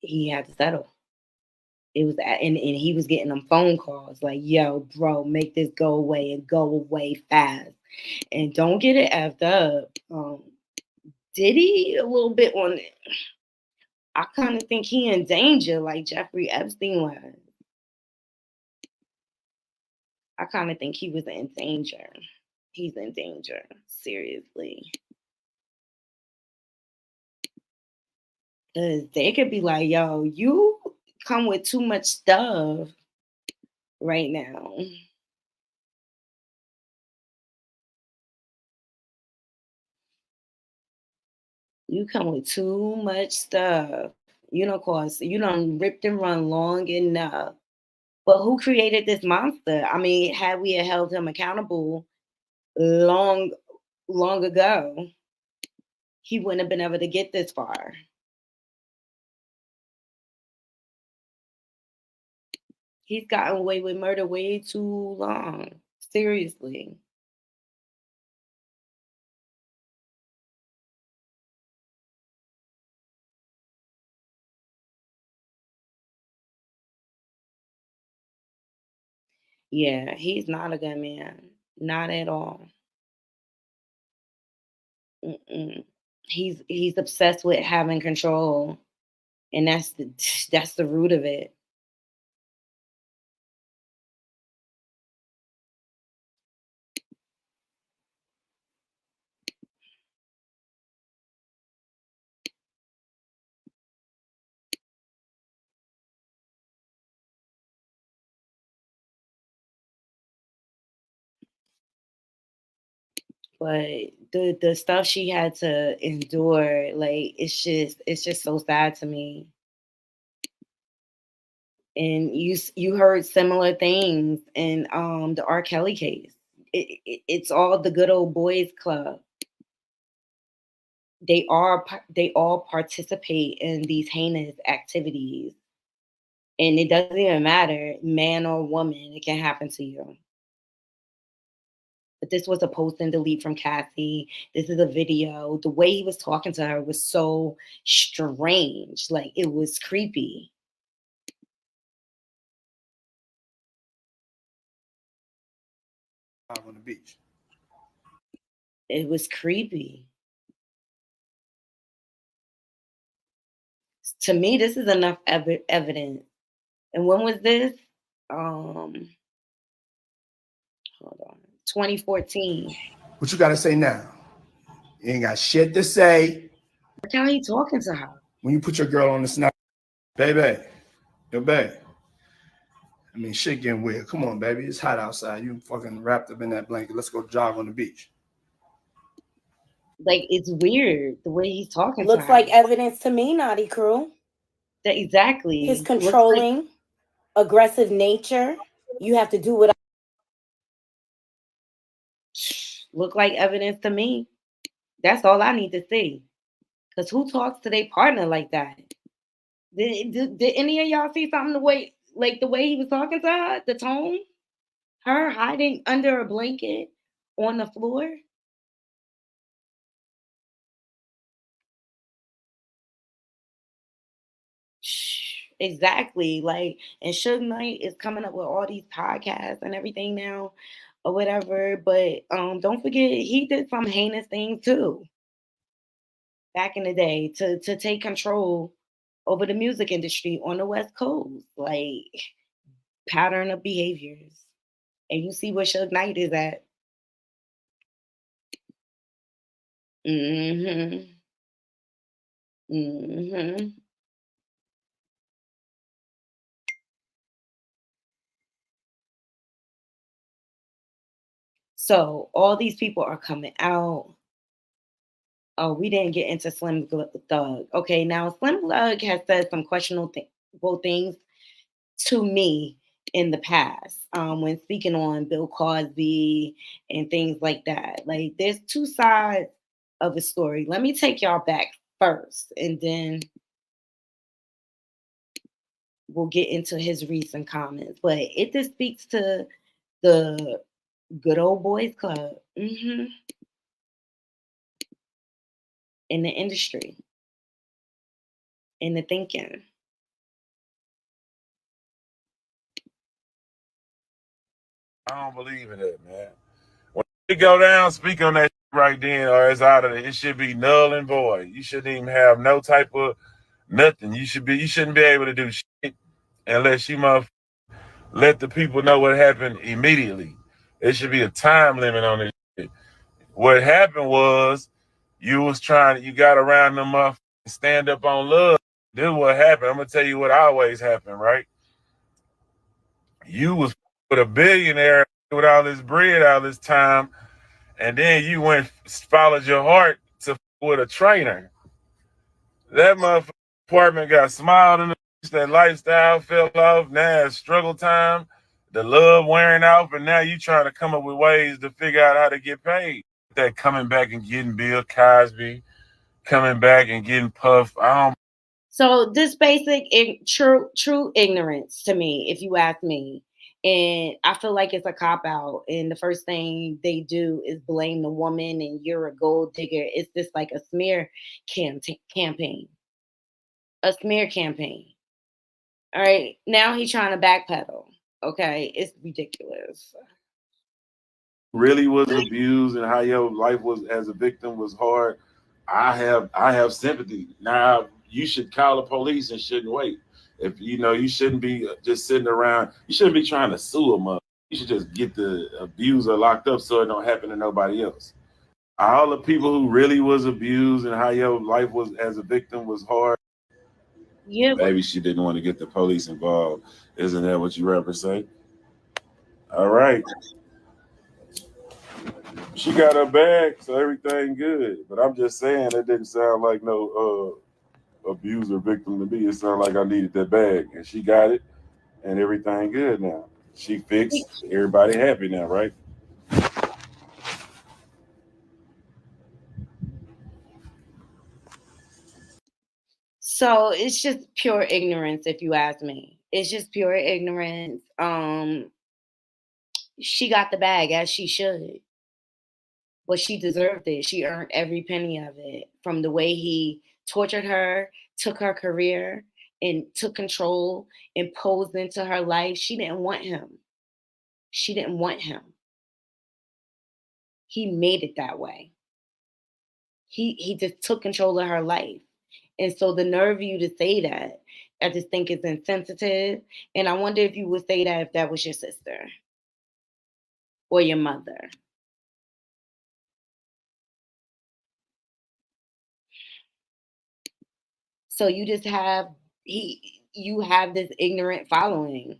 He had to settle. It was, and he was getting them phone calls like, "Yo, bro, make this go away and go away fast, and don't get it effed up." Diddy a little bit on it. I kind of think he in danger, like Jeffrey Epstein was. I kind of think he was in danger. He's in danger, seriously. Because they could be like, yo, you come with too much stuff right now. You come with too much stuff. You don't cause, you don't ripped and run long enough. But who created this monster? I mean, had we held him accountable long ago, he wouldn't have been able to get this far. He's gotten away with murder way too long. Seriously. Yeah, he's not a good man. Not at all. Mm-mm. He's obsessed with having control, and that's the root of it. But the stuff she had to endure, like it's just so sad to me. And you heard similar things in the R. Kelly case. It's all the good old boys club. They all participate in these heinous activities, and it doesn't even matter, man or woman, it can happen to you. But this was a post and delete from Cassie. This is a video. The way he was talking to her was so strange. Like it was creepy. On the beach. It was creepy. To me, this is enough evidence. And when was this? Hold on. 2014. What you got to say now? You ain't got shit to say. Look how he talking to her. When you put your girl on the snap, baby, yo, babe. I mean, shit getting weird. Come on, baby. It's hot outside. You fucking wrapped up in that blanket. Let's go jog on the beach. Like, it's weird the way he's talking to her. Looks like evidence to me, Naughty Crew. Exactly. His controlling, aggressive nature. You have to do what look like evidence to me. That's all I need to see. Because who talks to their partner like that? Did any of y'all see something the way he was talking to her? The tone? Her hiding under a blanket on the floor? Exactly. Like, and Suge Knight is coming up with all these podcasts and everything now or whatever. But don't forget he did some heinous things too back in the day to take control over the music industry on the West Coast, like pattern of behaviors. And you see where Suge Knight is at. Mm-hmm. Mm-hmm. So all these people are coming out. Oh, we didn't get into Slim Thug. Okay, now Slim Thug has said some questionable things to me in the past when speaking on Bill Cosby and things like that. Like, there's two sides of a story. Let me take y'all back first, and then we'll get into his recent comments. But it just speaks to the good old boys club in the industry, in the thinking. I don't believe in that, man. When you go down, speak on that right then, or it's out of it. It should be null and void. You shouldn't even have no type of nothing. You shouldn't be able to do shit unless you let the people know what happened immediately. There should be a time limit on this shit. What happened was you got around them up and stand up on love. This is what happened. I'm gonna tell you what always happened, right? You was with a billionaire with all this bread all this time, and then you went followed your heart to with a trainer. That motherfucking apartment got smiled in the that lifestyle fell off. Now it's struggle time. The love wearing off, and now you trying to come up with ways to figure out how to get paid. That coming back and getting Bill Cosby, coming back and getting Puff. So this basic true ignorance to me, if you ask me. And I feel like it's a cop out. And the first thing they do is blame the woman and you're a gold digger. It's just like a smear campaign. A smear campaign. All right. Now he's trying to backpedal. Okay. It's ridiculous. Really was abused and how your life was as a victim was hard. I have sympathy. Now you should call the police and shouldn't wait. If you shouldn't be just sitting around. You shouldn't be trying to sue them up. You should just get the abuser locked up so it don't happen to nobody else. All the people who really was abused and how your life was as a victim was hard. Yeah. Maybe she didn't want to get the police involved. Isn't that what you represent? All right. She got her bag, so everything good. But I'm just saying it didn't sound like no abuser victim to me. It sounded like I needed that bag, and she got it, and everything good now. She fixed. Everybody happy now, right? So it's just pure ignorance, if you ask me. It's just pure ignorance. She got the bag as she should. But she deserved it. She earned every penny of it from the way he tortured her, took her career, and took control, imposed into her life. She didn't want him. She didn't want him. He made it that way. He just took control of her life. And so the nerve of you to say that, I just think is insensitive. And I wonder if you would say that if that was your sister or your mother. So you just have you have this ignorant following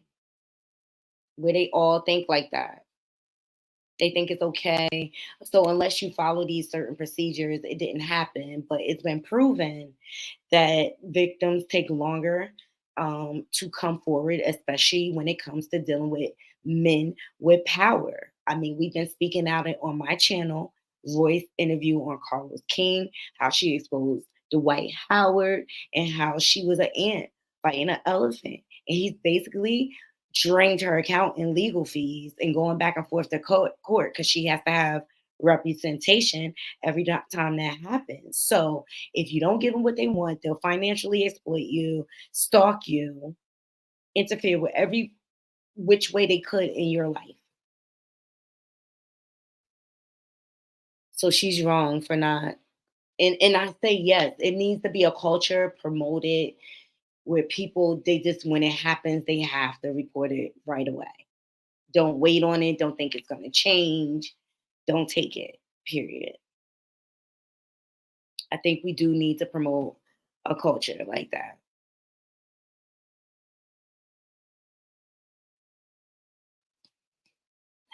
where they all think like that. They think it's okay. So unless you follow these certain procedures, it didn't happen. But it's been proven that victims take longer to come forward, especially when it comes to dealing with men with power. I mean, we've been speaking out on my channel, Roy's interview on Carlos King, how she exposed Dwight Howard, and how she was an ant fighting an elephant. And he's basically drained her account in legal fees and going back and forth to court because she has to have representation every time that happens. So if you don't give them what they want, they'll financially exploit you, stalk you, interfere with every which way they could in your life. So she's wrong for not. And I say yes, it needs to be a culture promoted where people, they just, when it happens, they have to report it right away. Don't wait on it. Don't think it's going to change. Don't take it, period. I think we do need to promote a culture like that.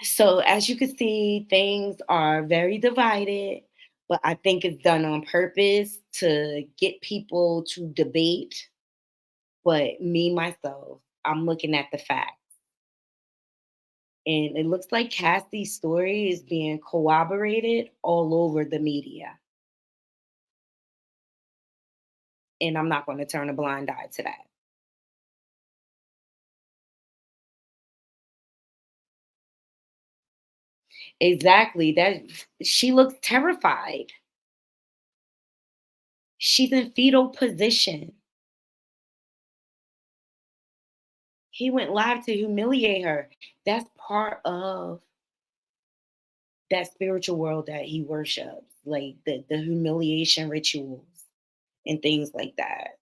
So as you can see, things are very divided, but I think it's done on purpose to get people to debate. But me, myself, I'm looking at the facts. And it looks like Cassie's story is being corroborated all over the media. And I'm not going to turn a blind eye to that. Exactly. That she looks terrified. She's in fetal position. He went live to humiliate her. That's part of that spiritual world that he worships, like the humiliation rituals and things like that.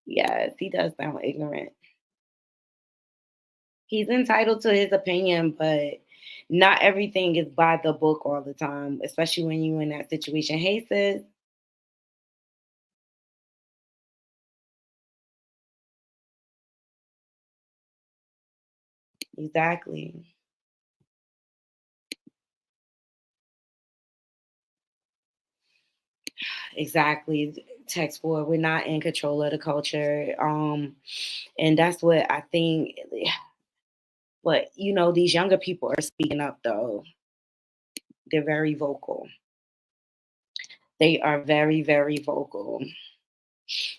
Yes, he does sound ignorant. He's entitled to his opinion, but not everything is by the book all the time, especially when you're in that situation. Hey, sis. Exactly. Exactly. Text forward. We're not in control of the culture. And that's what I think. But you know, these younger people are speaking up though. They're very vocal. They are very, very vocal.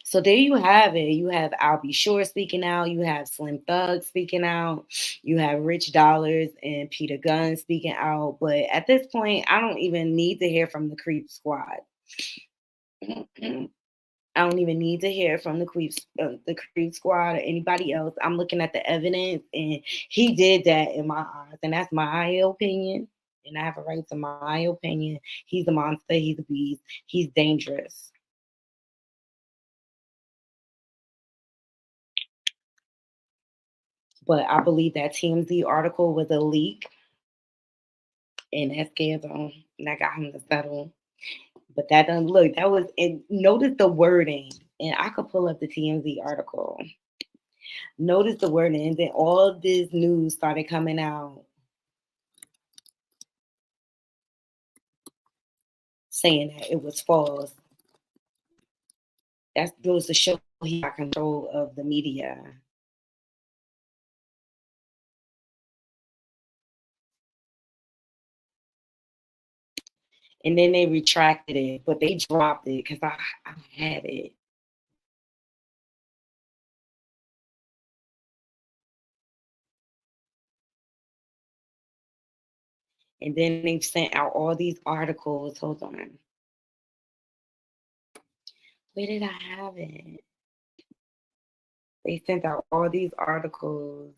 So there you have it. You have I'll Be Sure speaking out. You have Slim Thug speaking out. You have Rich Dollars and Peter Gunn speaking out. But at this point, I don't even need to hear from the Creep Squad. I don't even need to hear from the Creep Squad or anybody else. I'm looking at the evidence, and he did that in my eyes, and that's my opinion. And I have a right to my opinion. He's a monster. He's a beast. He's dangerous. But I believe that TMZ article was a leak, and that scared him. And that got him to settle. But that doesn't look. That was. And notice the wording. And I could pull up the TMZ article. Notice the wording, and then all this news started coming out saying that it was false. That goes to show he got control of the media. And then they retracted it, but they dropped it because I had it. And then they've sent out all these articles. Hold on. Where did I have it? They sent out all these articles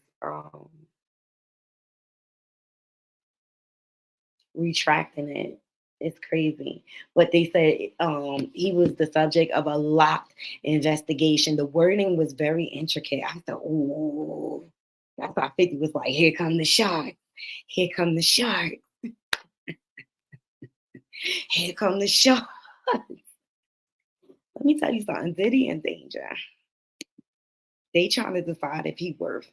retracting it. It's crazy. But they said he was the subject of a locked investigation. The wording was very intricate. I thought, oh, that's why 50 was like, here come the shark. Here come the shark. Here come the shark. Let me tell you something. Diddy in danger. They trying to decide if he worth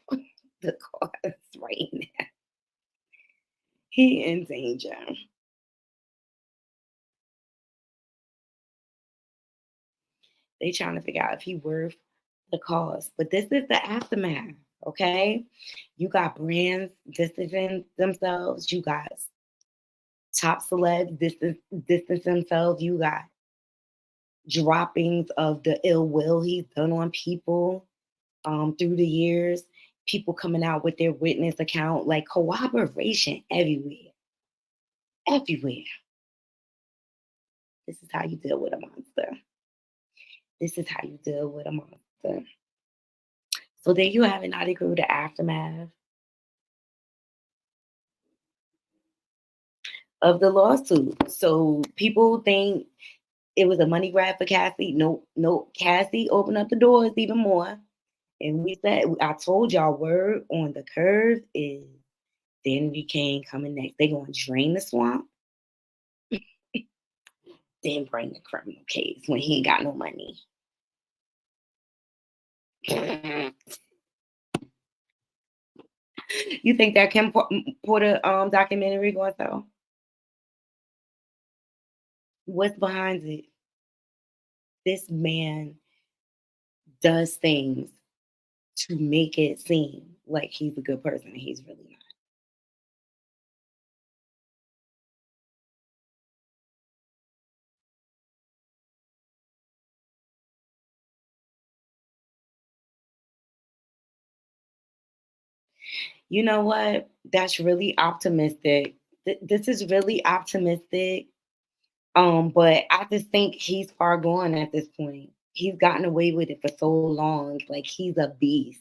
the cost right now. He in danger. They trying to figure out if he worth the cost. But this is the aftermath, okay? You got brands distancing themselves. You got top celebs distance themselves. You got droppings of the ill will he's done on people through the years. People coming out with their witness account, like corroboration everywhere. Everywhere. This is how you deal with a monster. This is how you deal with a monster. So there you have it, Naughty Crew, the aftermath of the lawsuit. So people think it was a money grab for Cassie. No, Cassie opened up the doors even more. And I told y'all, word on the curve is Danny Kane coming next. They gonna drain the swamp, then bring the criminal case when he ain't got no money. You think that Kim Porter documentary going to sell? What's behind it? This man does things to make it seem like he's a good person, and he's really not. You know what? That's really optimistic. This is really optimistic. But I just think he's far gone at this point. He's gotten away with it for so long. Like, he's a beast.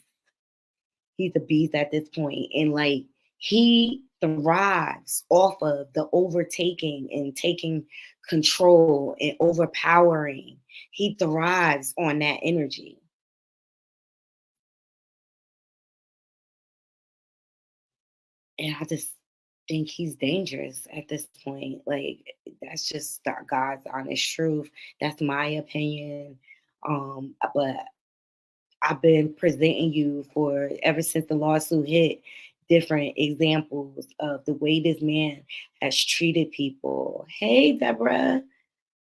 He's a beast at this point. And like, he thrives off of the overtaking and taking control and overpowering. He thrives on that energy. And I just think he's dangerous at this point. Like, that's just God's honest truth. That's my opinion. But I've been presenting you for ever since the lawsuit hit different examples of the way this man has treated people. Hey, Deborah,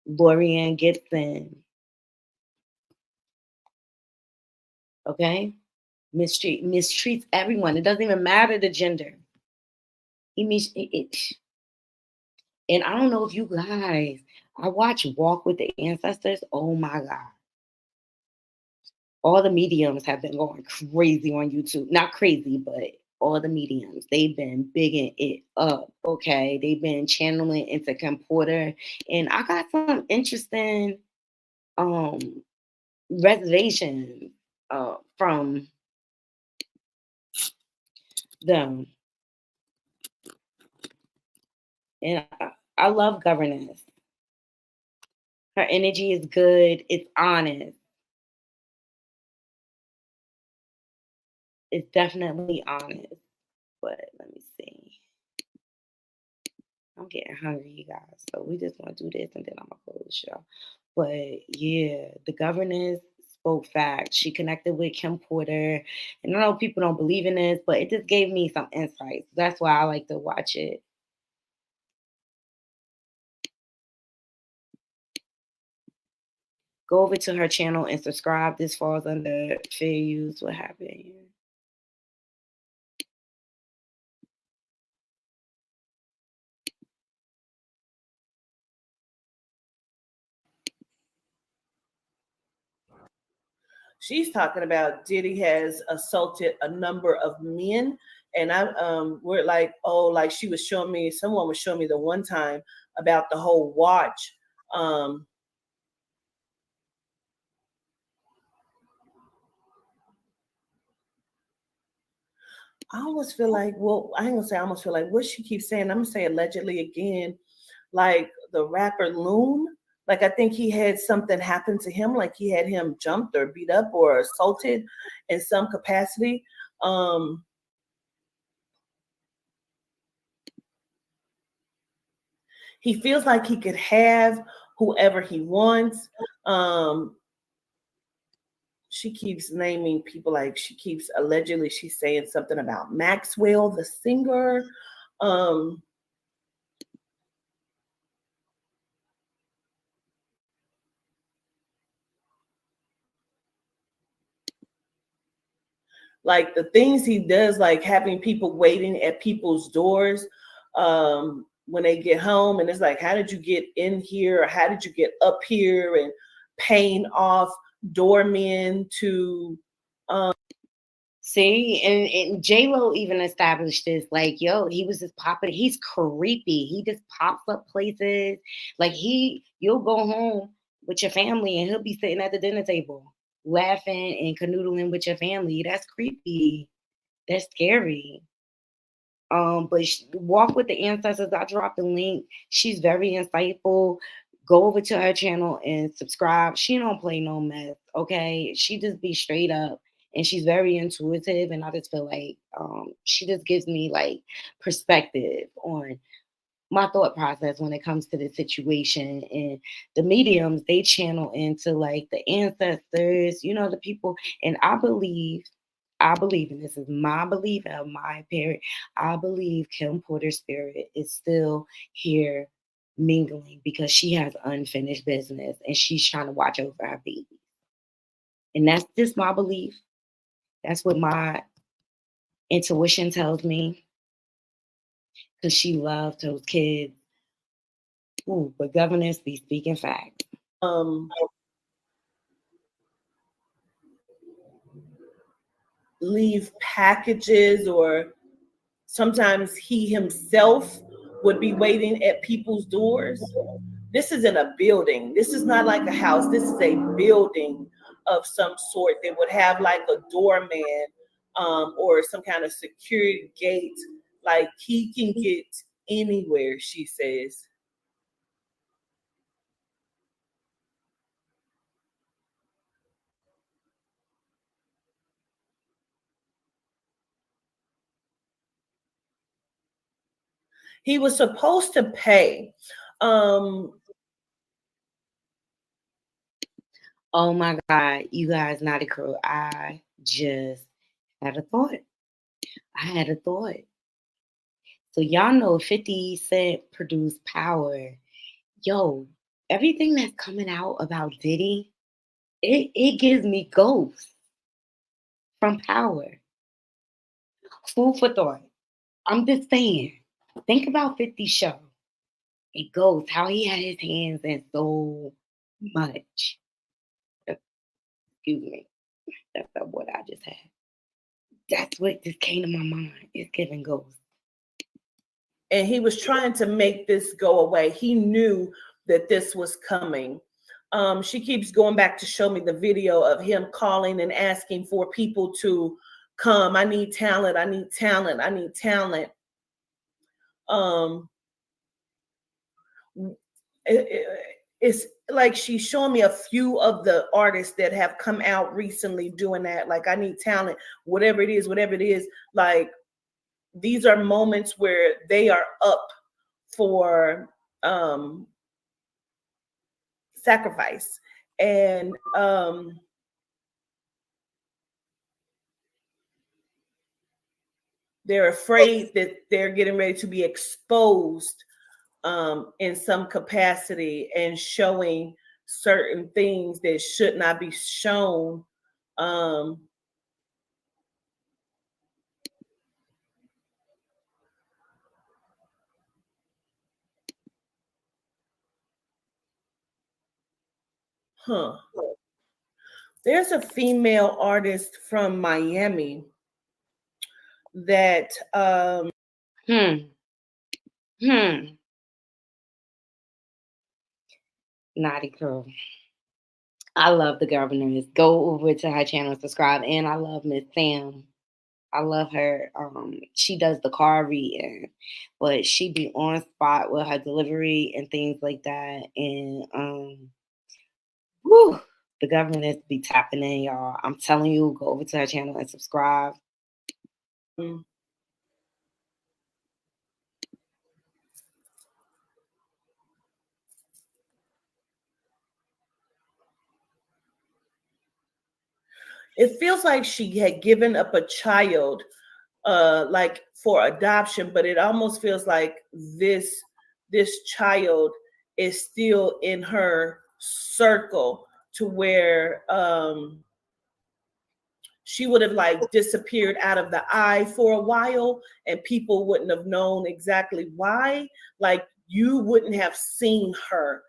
Lorianne Gibson. Okay, mistreats everyone. It doesn't even matter the gender. He means it. And I don't know if you guys, I watch Walk with the Ancestors. Oh my God. All the mediums have been going crazy on YouTube. Not crazy, but all the mediums. They've been bigging it up, okay? They've been channeling into Kim Porter. And I got some interesting reservations from them. And I love governance. Her energy is good. It's honest. It's definitely honest. But let me see. I'm getting hungry, you guys. So we just want to do this and then I'm going to close the show. But yeah, the governess spoke facts. She connected with Kim Porter. And I know people don't believe in this, but it just gave me some insights. That's why I like to watch it. Go over to her channel and subscribe. This falls under fair use. What happened here? She's talking about Diddy has assaulted a number of men. And we're like, oh, like she was showing me, someone was showing me the one time about the whole watch. I almost feel like, well, I ain't gonna say I almost feel like what she keeps saying. I'm gonna say allegedly again, like the rapper Loon. Like, I think he had something happen to him, like he had him jumped or beat up or assaulted in some capacity. He feels like he could have whoever he wants. She keeps naming people, like she keeps allegedly, she's saying something about Maxwell, the singer. Like the things he does, like having people waiting at people's doors when they get home. And it's like, how did you get in here? Or how did you get up here? And paying off doormen to see, and J-Lo even established this, like, yo, he was just popping. He's creepy. He just pops up places. Like, you'll go home with your family and he'll be sitting at the dinner table. laughing and canoodling with your family. That's creepy. That's scary. But walk with the ancestors. I dropped the link. She's very insightful. Go over to her channel and subscribe. She don't play no mess, okay? She just be straight up, and she's very intuitive. And I just feel like she just gives me like perspective on my thought process when it comes to the situation. And the mediums, they channel into like the ancestors, you know, the people. And I believe, and this is my belief and my parent, I believe Kim Porter's spirit is still here mingling because she has unfinished business and she's trying to watch over her baby. And that's just my belief. That's what my intuition tells me, because she loved those kids. Ooh, but governors be speaking facts. Leave packages, or sometimes he himself would be waiting at people's doors. This is in a building. This is not like a house. This is a building of some sort that would have like a doorman or some kind of security gate. Like he can get anywhere, she says. He was supposed to pay. Oh my God, you guys, Naughty Crew, I just had a thought. So y'all know 50 Cent produced Power. Yo, everything that's coming out about Diddy, it gives me ghosts from Power. Food for thought. I'm just saying, think about 50 show. It goes how he had his hands in so much. Excuse me. That's not what I just had. That's what just came to my mind. It's giving ghosts. And he was trying to make this go away. He knew that this was coming. She keeps going back to show me the video of him calling and asking for people to come. I need talent. I need talent. I need talent. It's like she's showing me a few of the artists that have come out recently doing that. Like, I need talent, whatever it is, like, these are moments where they are up for sacrifice. And they're afraid that they're getting ready to be exposed in some capacity and showing certain things that should not be shown. There's a female artist from Miami that Naughty Girl. I love the governors. Go over to her channel and subscribe. And I love Miss Sam. I love her. She does the car reading, but she be on spot with her delivery and things like that. And whew, the governors be tapping in, y'all. I'm telling you, go over to her channel and subscribe. It feels like she had given up a child like for adoption, but it almost feels like this child is still in her circle, to where she would have like disappeared out of the eye for a while and people wouldn't have known exactly why. Like, you wouldn't have seen her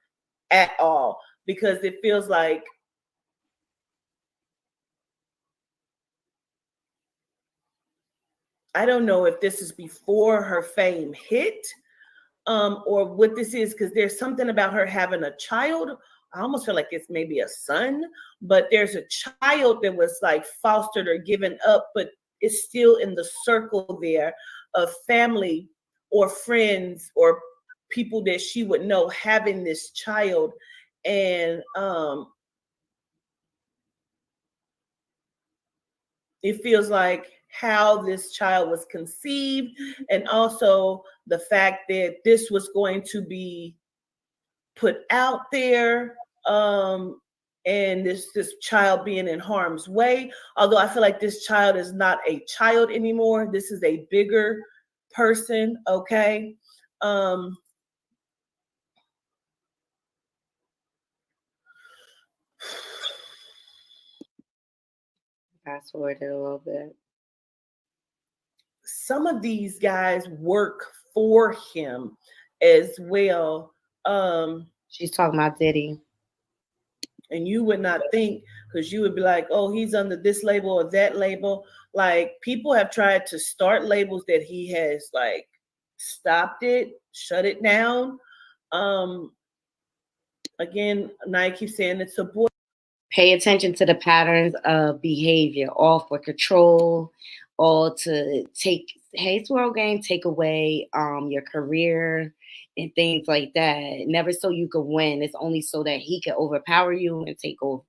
at all, because it feels like I don't know if this is before her fame hit or what this is, because there's something about her having a child I almost feel like it's maybe a son, but there's a child that was like fostered or given up, but it's still in the circle there of family or friends or people that she would know having this child. And it feels like how this child was conceived, and also the fact that this was going to be put out there, and this child being in harm's way. Although I feel like this child is not a child anymore. This is a bigger person, okay? Fast forward it a little bit. Some of these guys work for him as well. She's talking about Diddy. And you would not think, because you would be like, oh, he's under this label or that label. Like, people have tried to start labels that he has like stopped it, shut it down. Again, Nike keeps saying it's a boy. Pay attention to the patterns of behavior, all for control, all to take, hey, swirl game, take away your career and things like that. Never so you could win. It's only so that he can overpower you and take over.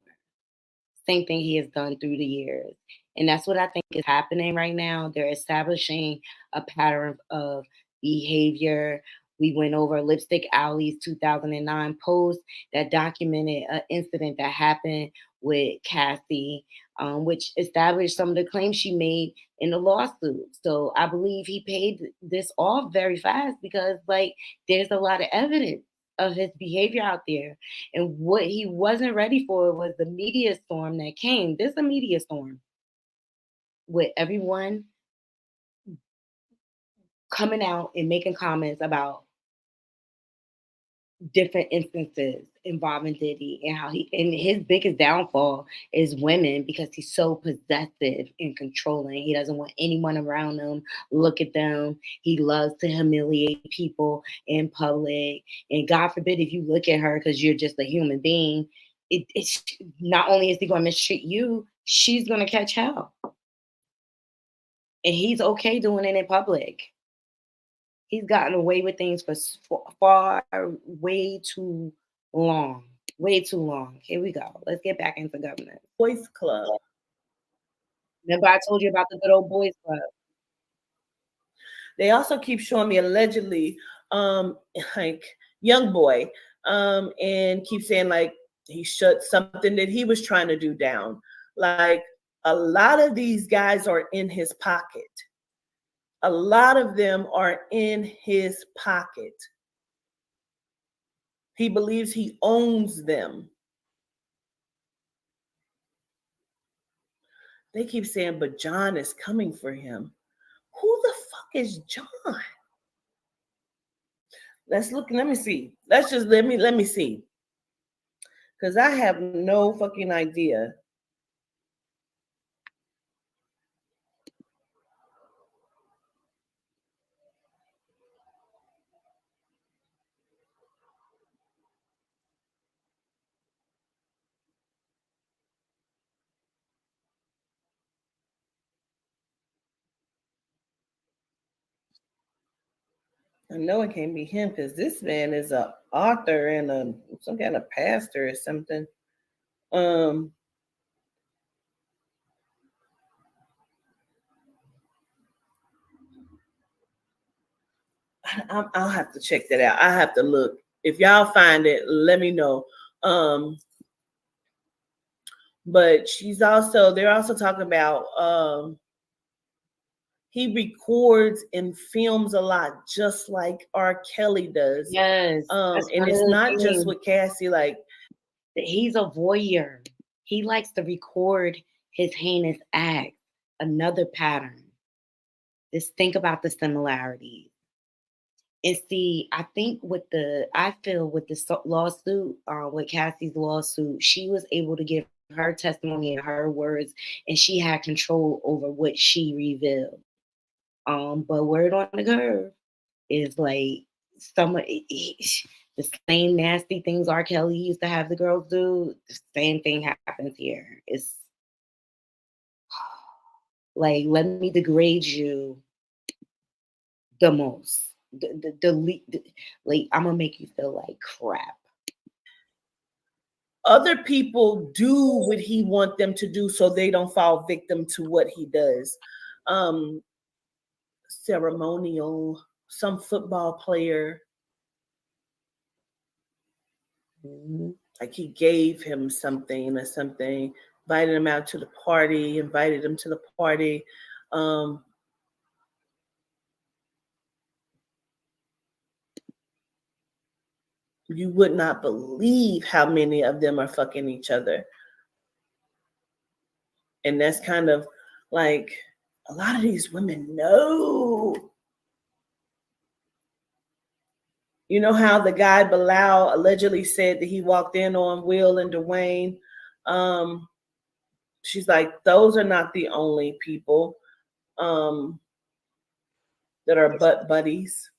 Same thing he has done through the years. And that's what I think is happening right now. They're establishing a pattern of behavior. We went over Lipstick Alley's 2009 post that documented an incident that happened with Cassie, which established some of the claims she made in the lawsuit. So I believe he paid this off very fast because, like, there's a lot of evidence of his behavior out there. And what he wasn't ready for was the media storm that came. There's a media storm with everyone coming out and making comments about different instances involving Diddy and how and his biggest downfall is women, because he's so possessive and controlling. He doesn't want anyone around him. Look at them. He loves to humiliate people in public. And God forbid if you look at her because you're just a human being, it's not only is he going to mistreat you, she's going to catch hell. And he's okay doing it in public. He's gotten away with things for far, way too long. Way too long. Here we go. Let's get back into government. Boys Club. Remember I told you about the good old boys club. They also keep showing me allegedly, like young boy, and keep saying like he shut something that he was trying to do down. Like, a lot of these guys are in his pocket. A lot of them are in his pocket. He believes he owns them. They keep saying, but John is coming for him. Who the fuck is John? Let's look. Let me see. Let me see. Because I have no fucking idea. I know it can't be him because this man is an author and some kind of pastor or something. I'll have to check that out. I have to look. If y'all find it, let me know. But they're also talking about he records and films a lot, just like R. Kelly does. Yes. And it's not just with Cassie, like he's a voyeur. He likes to record his heinous acts. Another pattern. Just think about the similarities. And see, I feel with the lawsuit, with Cassie's lawsuit, she was able to give her testimony and her words, and she had control over what she revealed. But word on the curve is like some of the same nasty things R. Kelly used to have the girls do, the same thing happens here. It's like, let me degrade you the most. Like, I'm gonna make you feel like crap. Other people do what he want them to do so they don't fall victim to what he does. Ceremonial, some football player, like he gave him something or something, invited him out to the party, invited him to the party. You would not believe how many of them are fucking each other. And that's kind of like, a lot of these women know. You know how the guy Bilal allegedly said that he walked in on Will and Dwayne? She's like, those are not the only people that are butt buddies.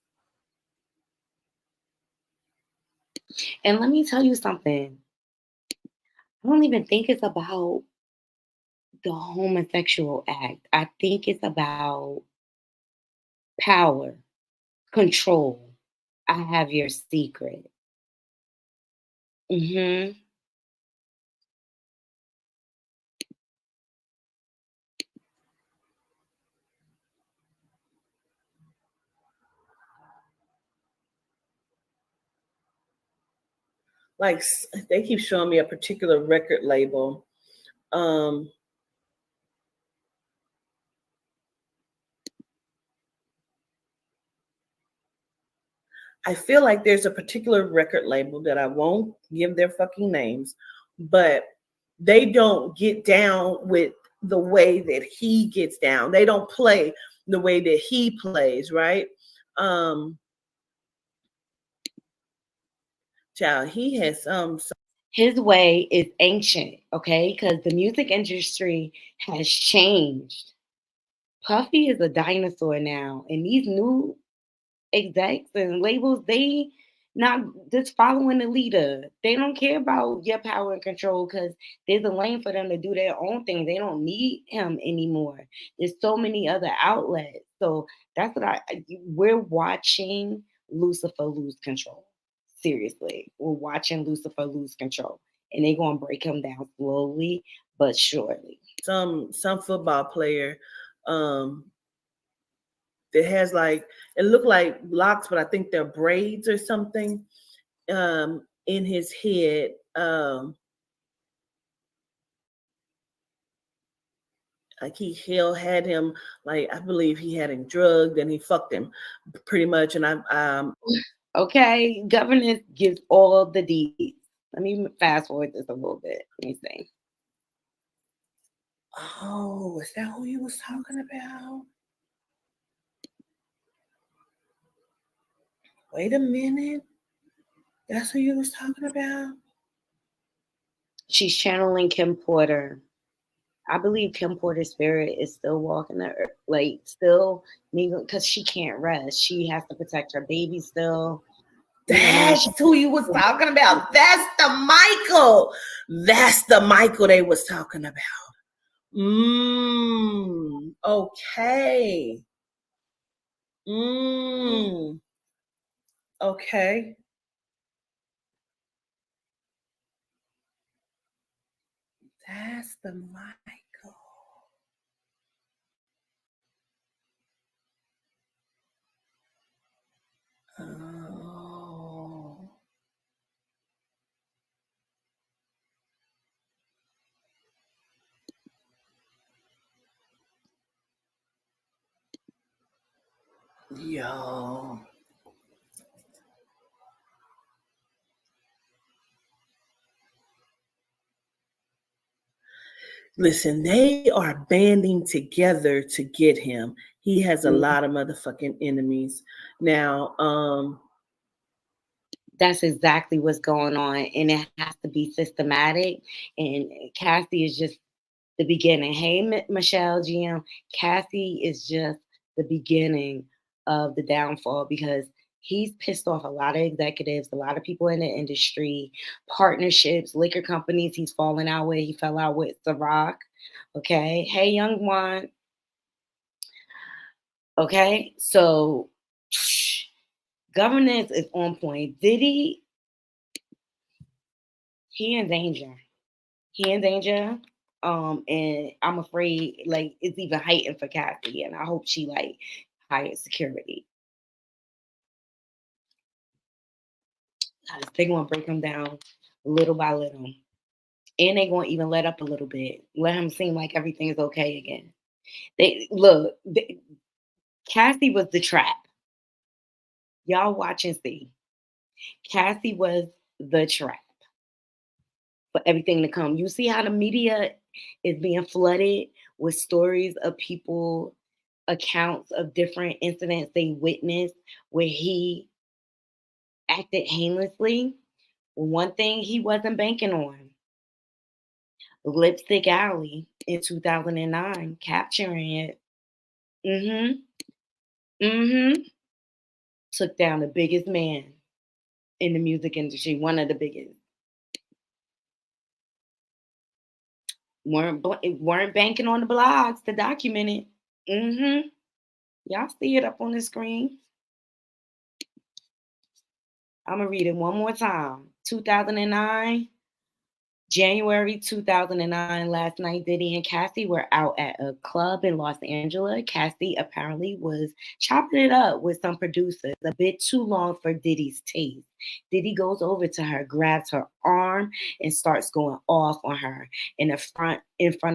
And let me tell you something. I don't even think it's about the homosexual act. I think it's about power, control. I have your secret. Like, they keep showing me a particular record label. I feel like there's a particular record label that I won't give their fucking names, but they don't get down with the way that he gets down. They don't play the way that he plays, right? Child, he has some. His way is ancient, okay? Because the music industry has changed. Puffy is a dinosaur now, and these new execs and labels, they not just following the leader. They don't care about your power and control because there's a lane for them to do their own thing. They don't need him anymore. There's so many other outlets. So that's what we're watching Lucifer lose control. Seriously, we're watching Lucifer lose control, and they're gonna break him down slowly but surely. Some football player that has, like, it looked like locks, but I think they're braids or something in his head. Like he had him, like, I believe he had him drugged and he fucked him pretty much. And okay, governance gives all the deeds. Let me fast forward this a little bit. Let me see. Oh, is that who you was talking about? Wait a minute. That's who you was talking about? She's channeling Kim Porter. I believe Kim Porter's spirit is still walking the earth, like still, because she can't rest. She has to protect her baby still. That's who you was talking about. That's the Michael. That's the Michael they was talking about. Okay. Okay. That's the Michael. Oh. Yo. Listen, they are banding together to get him. He has a lot of motherfucking enemies. Now, that's exactly what's going on. And it has to be systematic. And Cassie is just the beginning. Hey, Michelle GM, Cassie is just the beginning of the downfall because He's pissed off a lot of executives, a lot of people in the industry, partnerships, liquor companies he's fallen out with. He fell out with The Rock. Okay. Hey, young one. Okay. So governance is on point. Diddy, he in danger. He in danger. And I'm afraid like it's even heightened for Cassie. And I hope she like hires security. They're gonna break him down little by little. And they're gonna even let up a little bit. Let him seem like everything is okay again. Cassie was the trap. Y'all watch and see. Cassie was the trap for everything to come. You see how the media is being flooded with stories of people, accounts of different incidents they witnessed where he acted heinously. One thing he wasn't banking on, Lipstick Alley in 2009, capturing it. Took down the biggest man in the music industry, one of the biggest. Weren't banking on the blogs to document it. Y'all see it up on the screen. I'm gonna read it one more time. 2009, January 2009, last night, Diddy and Cassie were out at a club in Los Angeles. Cassie apparently was chopping it up with some producers, a bit too long for Diddy's taste. Diddy goes over to her, grabs her arm, and starts going off on her in front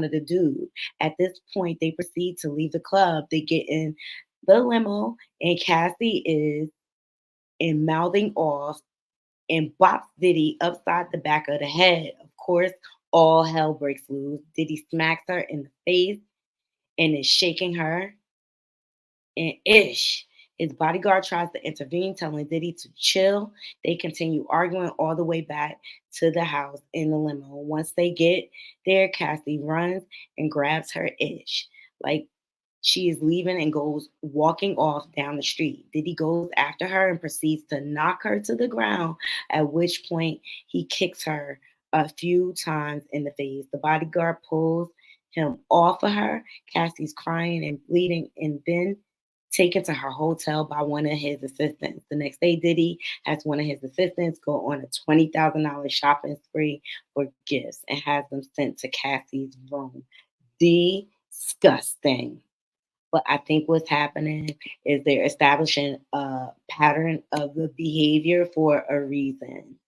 of the dude. At this point, they proceed to leave the club. They get in the limo, and Cassie is in mouthing off and bops Diddy upside the back of the head. Of course, all hell breaks loose. Diddy smacks her in the face and is shaking her. And his bodyguard tries to intervene, telling Diddy to chill. They continue arguing all the way back to the house in the limo. Once they get there, Cassie runs and grabs her like she is leaving and goes walking off down the street. Diddy goes after her and proceeds to knock her to the ground, at which point he kicks her a few times in the face. The bodyguard pulls him off of her. Cassie's crying and bleeding and then taken to her hotel by one of his assistants. The next day, Diddy has one of his assistants go on a $20,000 shopping spree for gifts and has them sent to Cassie's room. Disgusting. But I think what's happening is they're establishing a pattern of the behavior for a reason.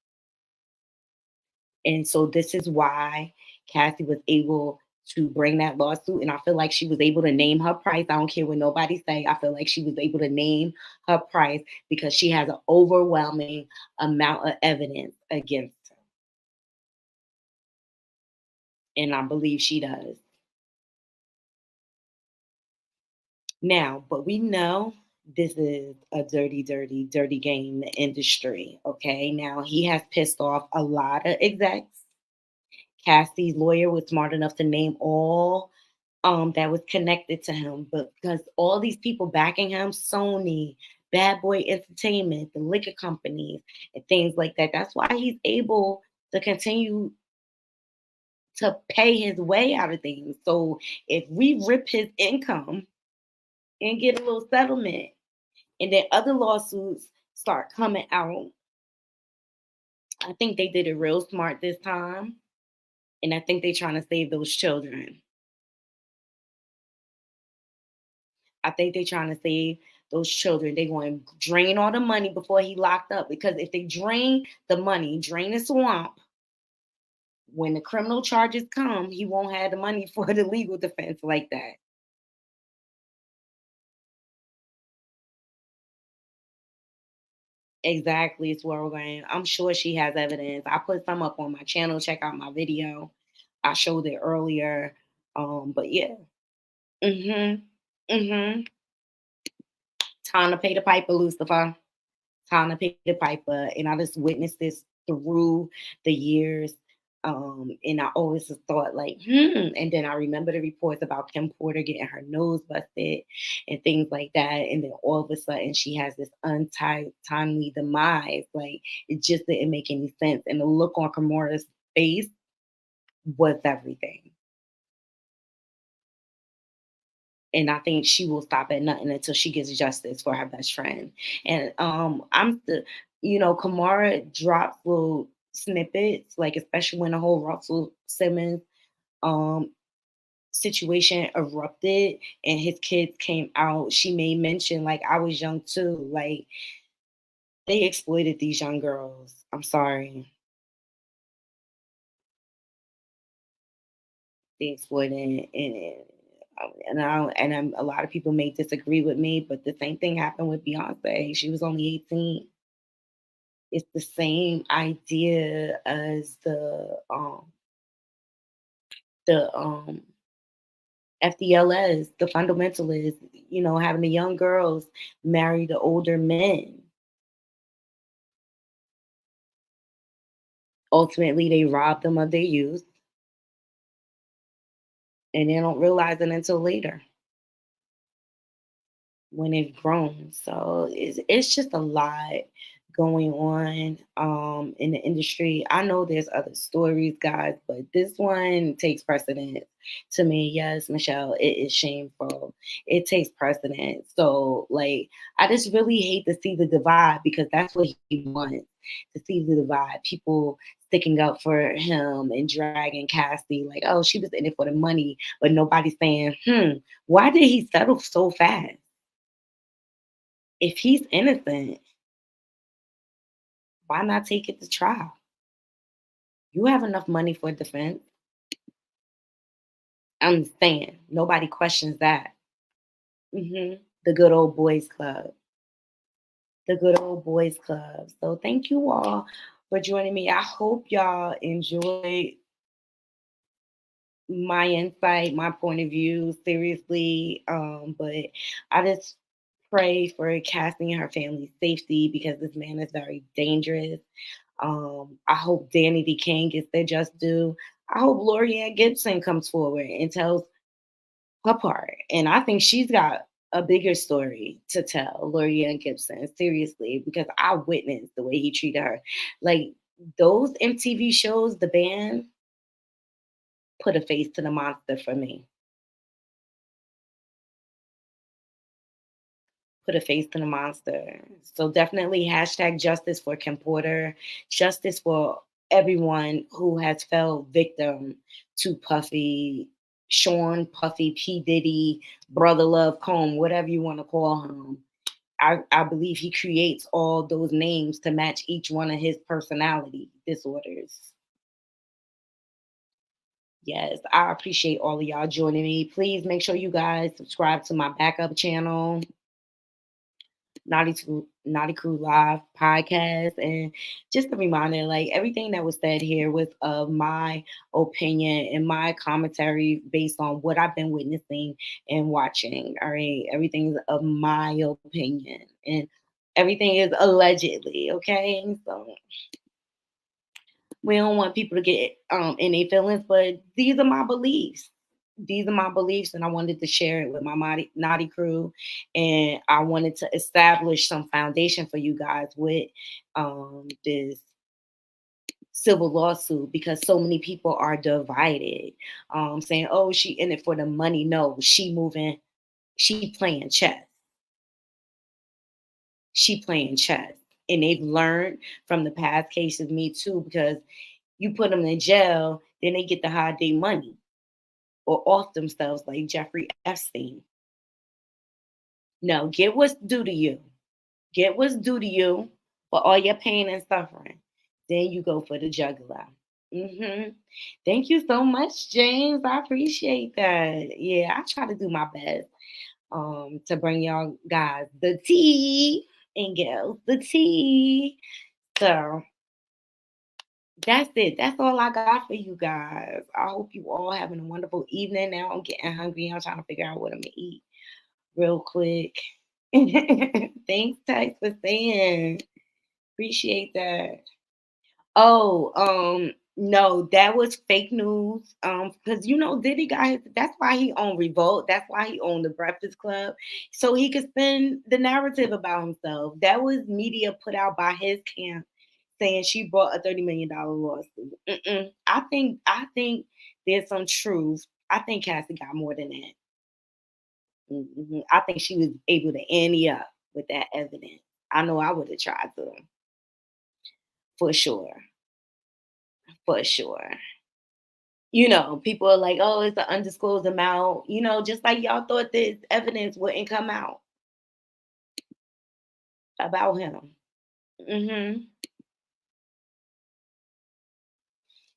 And so this is why Cassie was able to bring that lawsuit. And I feel like she was able to name her price. I don't care what nobody say. I feel like she was able to name her price because she has an overwhelming amount of evidence against her. And I believe she does. Now, but we know this is a dirty, dirty, dirty game, the industry. Okay. Now he has pissed off a lot of execs. Cassie's lawyer was smart enough to name all that was connected to him, but because all these people backing him, Sony, Bad Boy Entertainment, the liquor companies, and things like that. That's why he's able to continue to pay his way out of things. So if we rip his income and get a little settlement, and then other lawsuits start coming out, I think they did it real smart this time. And I think they're trying to save those children. I think they're trying to save those children. They're going to drain all the money before he locked up. Because if they drain the money, drain the swamp, when the criminal charges come, he won't have the money for the legal defense like that. Exactly, it's where we're going. I'm sure she has evidence. I put some up on my channel. Check out my video. I showed it earlier. But yeah. Time to pay the piper, Lucifer. Time to pay the piper. And I just witnessed this through the years. And I always just thought like, and then I remember the reports about Kim Porter getting her nose busted and things like that. And then all of a sudden she has this untimely demise. Like it just didn't make any sense. And the look on Kamora's face was everything. And I think she will stop at nothing until she gets justice for her best friend. And Kamara drops little snippets, like especially when the whole Russell Simmons situation erupted and his kids came out. She made mention, like, I was young too. Like, they exploited these young girls. I'm sorry. They exploited and a lot of people may disagree with me, but the same thing happened with Beyonce. She was only 18. It's the same idea as the FDLS, the fundamentalists, having the young girls marry the older men. Ultimately, they rob them of their youth, and they don't realize it until later when they've grown. So it's just a lot going on in the industry. I know there's other stories, guys, but this one takes precedence to me. Yes, Michelle, it is shameful. It takes precedence. So, like, I just really hate to see the divide because that's what he wants, to see the divide. People sticking up for him and dragging Cassie, like, oh, she was in it for the money, but nobody's saying, why did he settle so fast? If he's innocent, why not take it to trial? You have enough money for defense. I'm saying nobody questions that. The good old boys club. The good old boys club. So thank you all for joining me. I hope y'all enjoyed my insight, my point of view, seriously. But I just pray for Cassie and her family's safety because this man is very dangerous. I hope Danny D. Kane gets their just due. I hope Lorianne Gibson comes forward and tells her part. And I think she's got a bigger story to tell, Lorianne Gibson, seriously, because I witnessed the way he treated her. Like those MTV shows, the band put a face to the monster for me. Put a face to the monster. So definitely hashtag justice for Kim Porter, justice for everyone who has fell victim to Puffy, Sean, Puffy, P. Diddy, Brother Love Combs, whatever you want to call him. I believe he creates all those names to match each one of his personality disorders. Yes, I appreciate all of y'all joining me. Please make sure you guys subscribe to my backup channel, Naughty Crew Live podcast. And just a reminder, like everything that was said here was of my opinion and my commentary based on what I've been witnessing and watching. All right. Everything is of my opinion and everything is allegedly. Okay. So we don't want people to get in their feelings, but these are my beliefs. These are my beliefs, and I wanted to share it with my Naughty Crew, and I wanted to establish some foundation for you guys with this civil lawsuit because so many people are divided, saying, "Oh, she in it for the money." No, she playing chess. She playing chess, and they've learned from the past cases. Me too, because you put them in jail, then they get to hide their money or off themselves like Jeffrey Epstein. No, get what's due to you. Get what's due to you for all your pain and suffering. Then you go for the jugular. Thank you so much, James. I appreciate that. Yeah, I try to do my best to bring y'all guys the tea and girls the tea. So that's it. That's all I got for you guys. I hope you all having a wonderful evening. Now I'm getting hungry. I'm trying to figure out what I'm gonna eat real quick. Thanks, Tex, for saying. Appreciate that. Oh, No, that was fake news. Because Diddy got that's why he owned Revolt. That's why he owned the Breakfast Club. So he could spin the narrative about himself. That was media put out by his camp saying she brought a $30 million lawsuit. I think there's some truth. I think Cassie got more than that. I think she was able to ante up with that evidence. I know I would have tried to, for sure. For sure. People are like, oh, it's an undisclosed amount. Just like y'all thought this evidence wouldn't come out about him.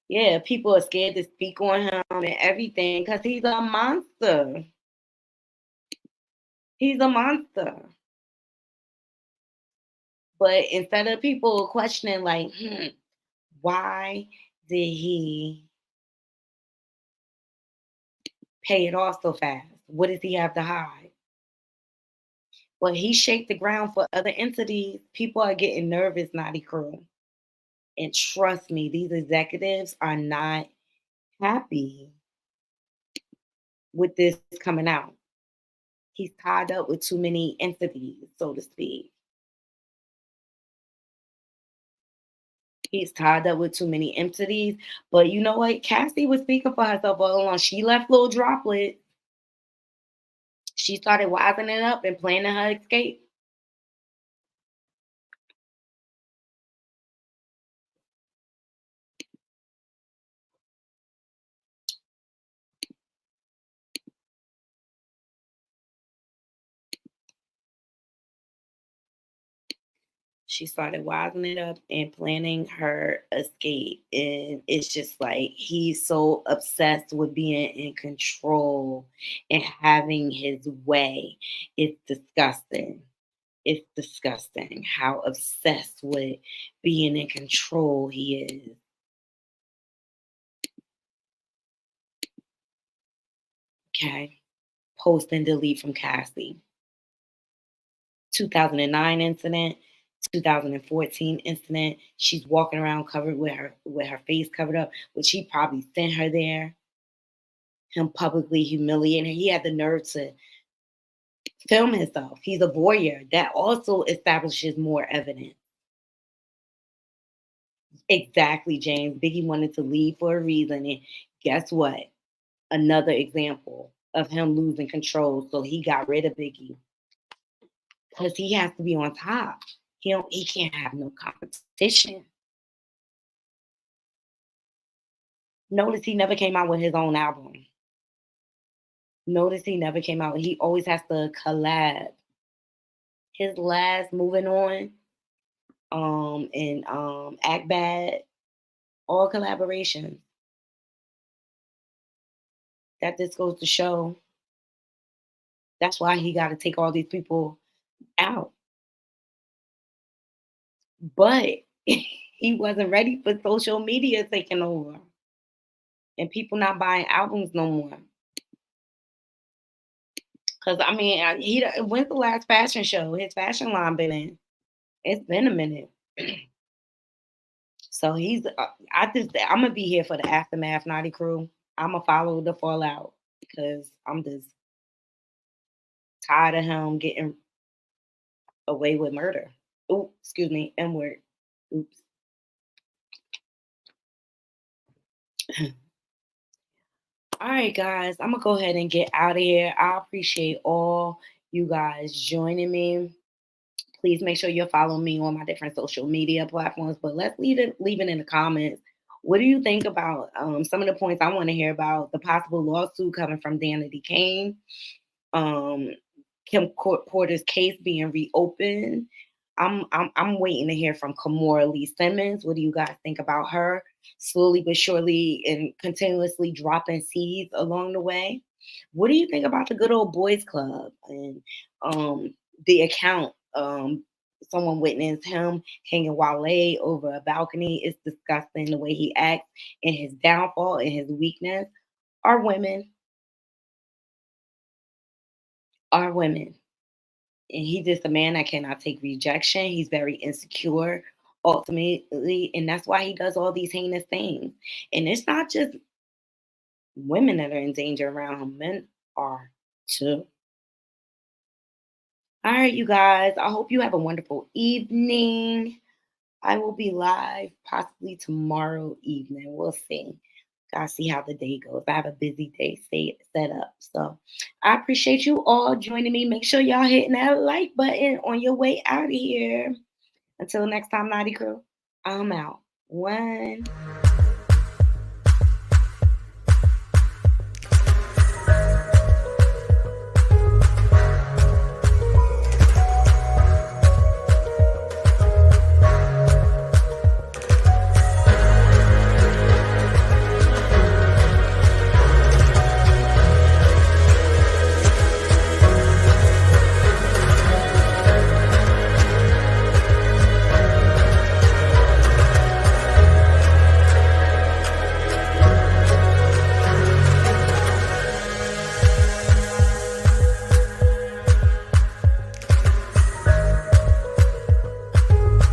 Yeah, people are scared to speak on him and everything because he's a monster. He's a monster. But instead of people questioning, like, why did he pay it off so fast? What does he have to hide? But he shaked the ground for other entities. People are getting nervous, Naughty Crew. And trust me, these executives are not happy with this coming out. He's tied up with too many entities, so to speak. He's tied up with too many entities. But you know what? Cassie was speaking for herself all along. She left little droplets. She started wising it up and planning her escape. She started wising it up and planning her escape. And it's just like he's so obsessed with being in control and having his way. It's disgusting. It's disgusting how obsessed with being in control he is. Okay. Post and delete from Cassie. 2009 incident, 2014 incident. She's walking around covered with her face covered up, which he probably sent her there. Him publicly humiliating her. He had the nerve to film himself. He's a voyeur. That also establishes more evidence. Exactly, James. Biggie wanted to leave for a reason. And guess what? Another example of him losing control. So he got rid of Biggie. Because he has to be on top. He can't have no competition. Notice he never came out with his own album. Notice he never came out. He always has to collab. His last Moving On, and Act Bad, all collaborations. That just goes to show. That's why he got to take all these people out. But he wasn't ready for social media taking over and people not buying albums no more. Because, I mean, when's the last fashion show his fashion line been in? It's been a minute. So I'm going to be here for the aftermath, Naughty Crew. I'm going to follow the fallout because I'm just tired of him getting away with murder. Oh, excuse me, N-word. Oops. All right, guys, I'm going to go ahead and get out of here. I appreciate all you guys joining me. Please make sure you're following me on my different social media platforms. But let's leave it in the comments. What do you think about some of the points I want to hear about? The possible lawsuit coming from Danity Kane, Kim Porter's case being reopened. I'm waiting to hear from Kimora Lee Simmons. What do you guys think about her? Slowly but surely and continuously dropping seeds along the way. What do you think about the Good Old Boys Club and the account? Someone witnessed him hanging Wale over a balcony. It's disgusting the way he acts, and his downfall and his weakness are women. Are women. And he's just a man that cannot take rejection. He's very insecure ultimately, and that's why he does all these heinous things. And it's not just women that are in danger around him, men are too. All right, you guys, I hope you have a wonderful evening. I will be live possibly tomorrow evening. We'll see. Gotta see how the day goes. I have a busy day set up. So I appreciate you all joining me. Make sure y'all hitting that like button on your way out of here. Until next time, Naughty Crew, I'm out. 1.